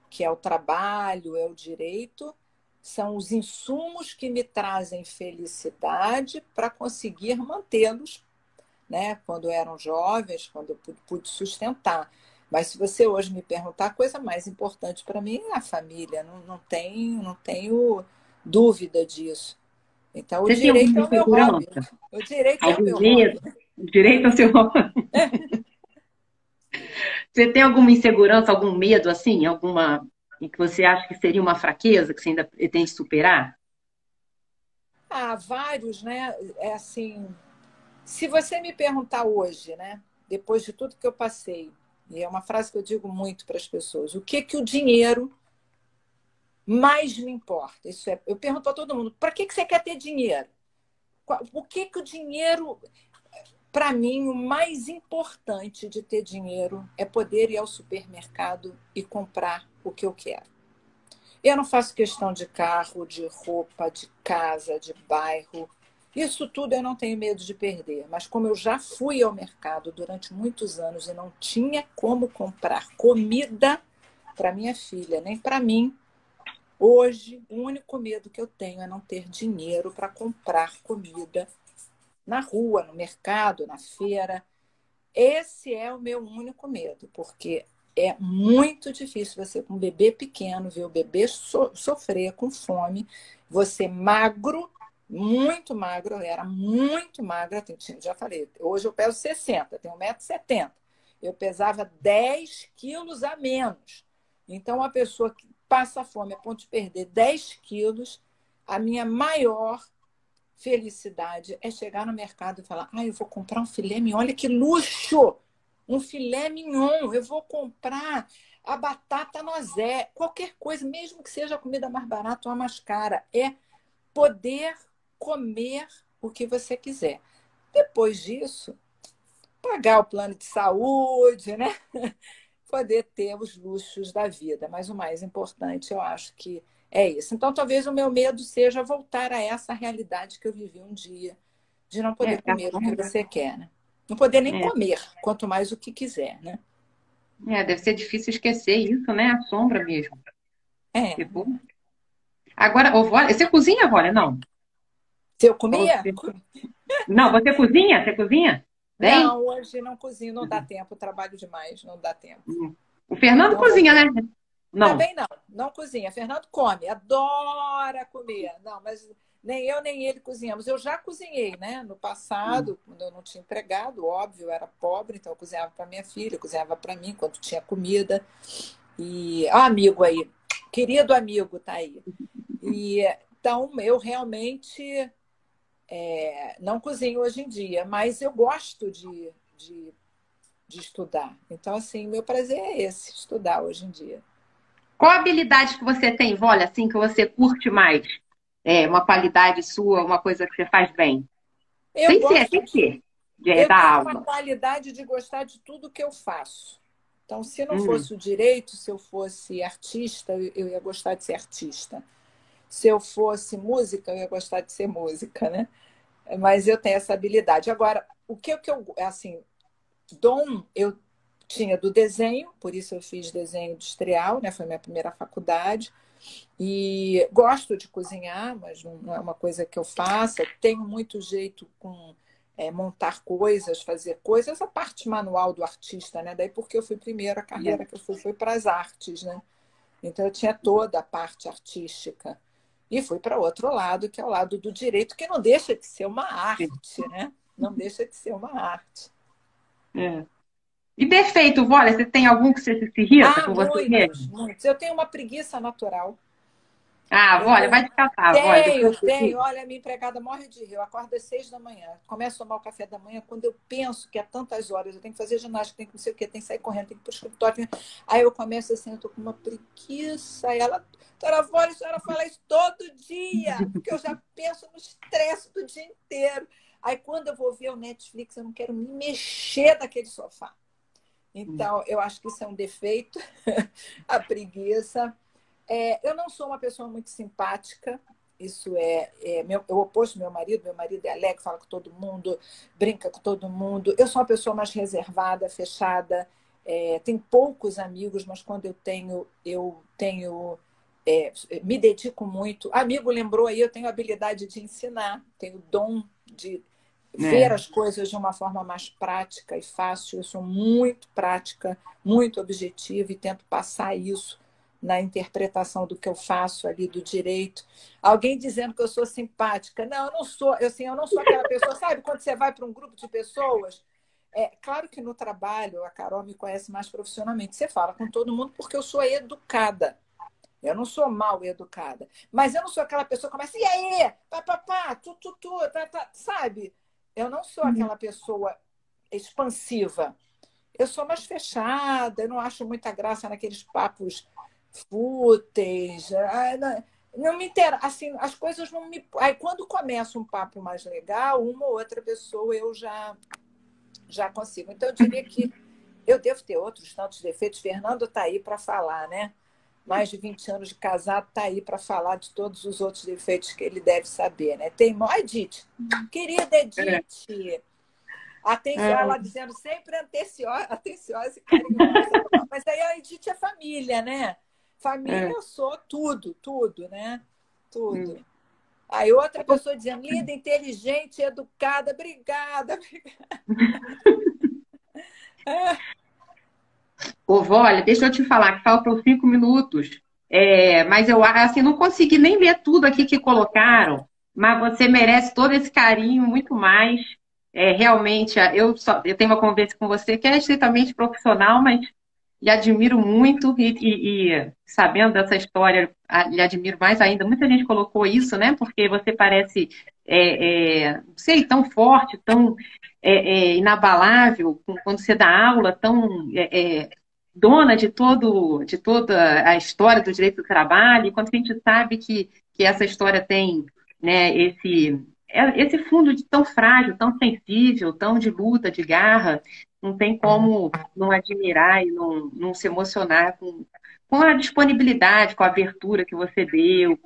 que é o trabalho, é o direito, são os insumos que me trazem felicidade para conseguir mantê-los né? Quando eram jovens, quando eu pude sustentar. Mas se você hoje me perguntar, a coisa mais importante para mim é a família. Não tenho dúvida disso. Então, o Você tem alguma direito é o meu hobby. insegurança? O direito é o Algum meu hobby. medo? Direito ao seu. Você tem alguma insegurança, algum medo, assim? Alguma em que você acha que seria uma fraqueza que você ainda tem que superar? Ah, vários, né? É assim, se você me perguntar hoje, né? Depois de tudo que eu passei, e é uma frase que eu digo muito para as pessoas, o que que o dinheiro mais me importa? Isso é, eu pergunto a todo mundo, para que você quer ter dinheiro? O que que o dinheiro, para mim, o mais importante de ter dinheiro é poder ir ao supermercado e comprar o que eu quero. Eu não faço questão de carro, de roupa, de casa, de bairro. Isso tudo eu não tenho medo de perder. Mas como eu já fui ao mercado durante muitos anos e não tinha como comprar comida para minha filha, nem para mim, hoje o único medo que eu tenho é não ter dinheiro para comprar comida na rua, no mercado, na feira. Esse é o meu único medo, porque é muito difícil você, com um bebê pequeno, ver o bebê sofrer com fome, você magro, muito magro, eu era muito magra, já falei, hoje eu peso 60, tenho 1,70 m. Eu pesava 10 quilos a menos. Então, uma pessoa que passa fome a ponto de perder 10 quilos, a minha maior felicidade é chegar no mercado e falar: eu vou comprar um filé mignon, olha que luxo! Um filé mignon, eu vou comprar a batata nozé, qualquer coisa, mesmo que seja a comida mais barata ou a mais cara. É poder comer o que você quiser. Depois disso, pagar o plano de saúde, né? Poder ter os luxos da vida. Mas o mais importante, eu acho que é isso. Então, talvez o meu medo seja voltar a essa realidade que eu vivi um dia, de não poder É, comer o que você quer, né? Não poder nem é, comer, quanto mais o que quiser, né? deve ser difícil esquecer isso, né? A sombra mesmo. É. Tipo, agora, ô, vó, você cozinha, Vólia? Não. Se eu Ou comia? você- Não, você cozinha? Você cozinha? Bem? Não, hoje não cozinho, não dá tempo, trabalho demais, não dá tempo. O Fernando Não dá cozinha, tempo. né? Não. Também não, não cozinha. Fernando come, adora comer. Não, mas nem eu nem ele cozinhamos. Eu já cozinhei, né? No passado, quando eu não tinha empregado, óbvio, eu era pobre, então eu cozinhava para minha filha, cozinhava para mim quando tinha comida. E ó, amigo aí, querido amigo, tá aí. E então eu realmente não cozinho hoje em dia, mas eu gosto de estudar. Então, assim, meu prazer é esse, estudar hoje em dia. Qual a habilidade que você tem, Vólia, assim, que você curte mais? É, uma qualidade sua, uma coisa que você faz bem? Eu Sem gosto ser, de Eu dar tenho uma aula. qualidade de gostar de tudo que eu faço. Então, se não Hum. fosse o direito, se eu fosse artista, eu ia gostar de ser artista. Se eu fosse música, eu ia gostar de ser música, né? Mas eu tenho essa habilidade. Agora, o que eu, assim, dom eu tinha do desenho, por isso eu fiz desenho industrial, né? Foi minha primeira faculdade. E gosto de cozinhar, mas não é uma coisa que eu faça. Tenho muito jeito com montar coisas, fazer coisas, a parte manual do artista, né? Daí porque eu fui primeiro, a carreira que eu fui foi para as artes, né? Então eu tinha toda a parte artística. E fui para outro lado, que é o lado do direito, que não deixa de ser uma arte, né? Não deixa de ser uma arte. É. E defeito, Vólia, você tem algum que você se irrita Ah, com você muitos, mesmo? muitos. Eu tenho uma preguiça natural. Ah, Eu Vólia, tenho vai descansar, Vólia. Tenho, Depois tenho. Olha, a minha empregada morre de rir. Eu acordo às 6 da manhã. Começo a tomar o café da manhã. Quando eu penso que é tantas horas, eu tenho que fazer ginástica, tenho que não sei o quê, tenho que sair correndo, tenho que ir para o escritório. Aí eu começo assim, eu estou com uma preguiça. Aí ela, doutora Vória, a senhora fala isso todo dia, porque eu já penso no estresse do dia inteiro. Aí quando eu vou ver o Netflix, eu não quero me mexer daquele sofá. Então, eu acho que isso é um defeito, a preguiça. Eu não sou uma pessoa muito simpática. Isso o oposto do meu marido. Meu marido é alegre, fala com todo mundo, brinca com todo mundo. Eu sou uma pessoa mais reservada, fechada. Tenho poucos amigos, mas quando eu tenho me dedico muito. Amigo lembrou aí, eu tenho habilidade de ensinar, tenho dom de ver as coisas de uma forma mais prática e fácil. Eu sou muito prática, muito objetiva e tento passar isso na interpretação do que eu faço ali do direito. Alguém dizendo que eu sou simpática. Não, eu não sou. Eu não sou aquela pessoa, sabe, quando você vai para um grupo de pessoas. Claro que no trabalho, a Carol me conhece mais profissionalmente. Você fala com todo mundo porque eu sou educada. Eu não sou mal educada. Mas eu não sou aquela pessoa que começa, e aí? Pá, pá, pá, sabe? Eu não sou aquela pessoa expansiva. Eu sou mais fechada, eu não acho muita graça naqueles papos fúteis. Não me interessa. Assim, as coisas não me. Aí, quando começa um papo mais legal, uma ou outra pessoa eu já consigo. Então, eu diria que eu devo ter outros tantos defeitos. Fernando está aí para falar, né? Mais de 20 anos de casado, está aí para falar de todos os outros defeitos que ele deve saber, né? Edith, querida Edith, atenciosa, ela dizendo sempre atenciosa e carinhosa. Mas aí a Edith é família, né? Família eu sou tudo, né? Tudo. Aí outra pessoa dizendo, linda, inteligente, educada, obrigada. Ô, vó, olha, deixa eu te falar que faltam 5 minutos. Mas eu assim, não consegui nem ler tudo aqui que colocaram, mas você merece todo esse carinho, muito mais. Realmente, eu tenho uma conversa com você que é estritamente profissional, mas lhe admiro muito e sabendo dessa história, lhe admiro mais ainda. Muita gente colocou isso, né? Porque você parece, não sei, tão forte, tão inabalável, quando você dá aula, tão dona de toda a história do direito do trabalho, e quando a gente sabe que essa história tem, né, esse fundo tão frágil, tão sensível, tão de luta, de garra, não tem como não admirar e não se emocionar com a disponibilidade, com a abertura que você deu,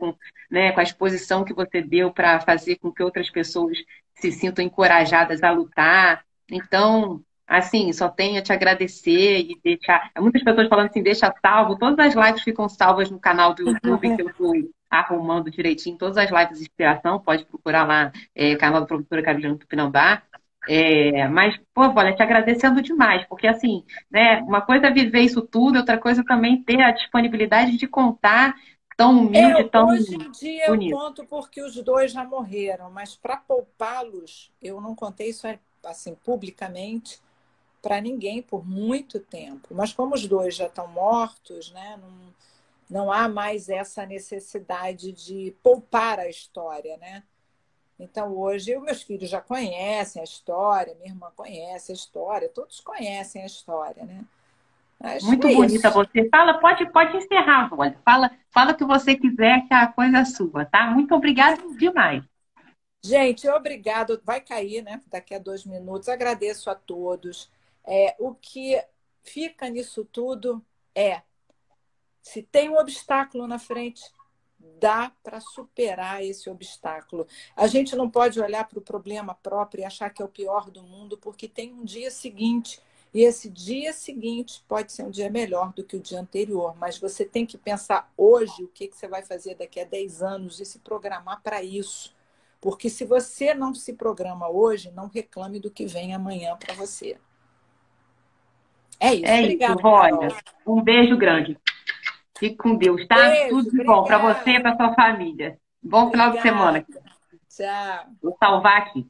né, com a exposição que você deu para fazer com que outras pessoas se sintam encorajadas a lutar. Então, assim, só tenho a te agradecer e deixar. Muitas pessoas falando assim, deixa salvo. Todas as lives ficam salvas no canal do YouTube que eu fui arrumando direitinho. Todas as lives de inspiração, pode procurar lá, canal da professora Carolina Tupinambá. Mas, pô, olha, te agradecendo demais, porque assim, né, uma coisa é viver isso tudo, outra coisa também ter a disponibilidade de contar tão humilde, tão hoje em dia bonito. Eu conto porque os dois já morreram, mas para poupá-los, eu não contei isso assim publicamente para ninguém por muito tempo. Mas como os dois já estão mortos, né, não há mais essa necessidade de poupar a história, né? Então, hoje, meus filhos já conhecem a história, minha irmã conhece a história, todos conhecem a história, né? Mas Muito bonita isso. você. Pode encerrar, olha. Fala o que você quiser, que a coisa é sua, tá? Muito obrigada demais. Gente, obrigado. Vai cair, né? Daqui a 2 minutos. Agradeço a todos. O que fica nisso tudo se tem um obstáculo na frente, dá para superar esse obstáculo. A gente não pode olhar para o problema próprio e achar que é o pior do mundo, porque tem um dia seguinte, e esse dia seguinte pode ser um dia melhor do que o dia anterior, mas você tem que pensar hoje o que você vai fazer daqui a 10 anos e se programar para isso. Porque se você não se programa hoje, não reclame do que vem amanhã para você. É isso. Obrigada, olha. Carol. Um beijo grande. Fique com Deus, tá? Beijo, Tudo de bom para você e para sua família. Bom final de semana. Tchau. Vou salvar aqui.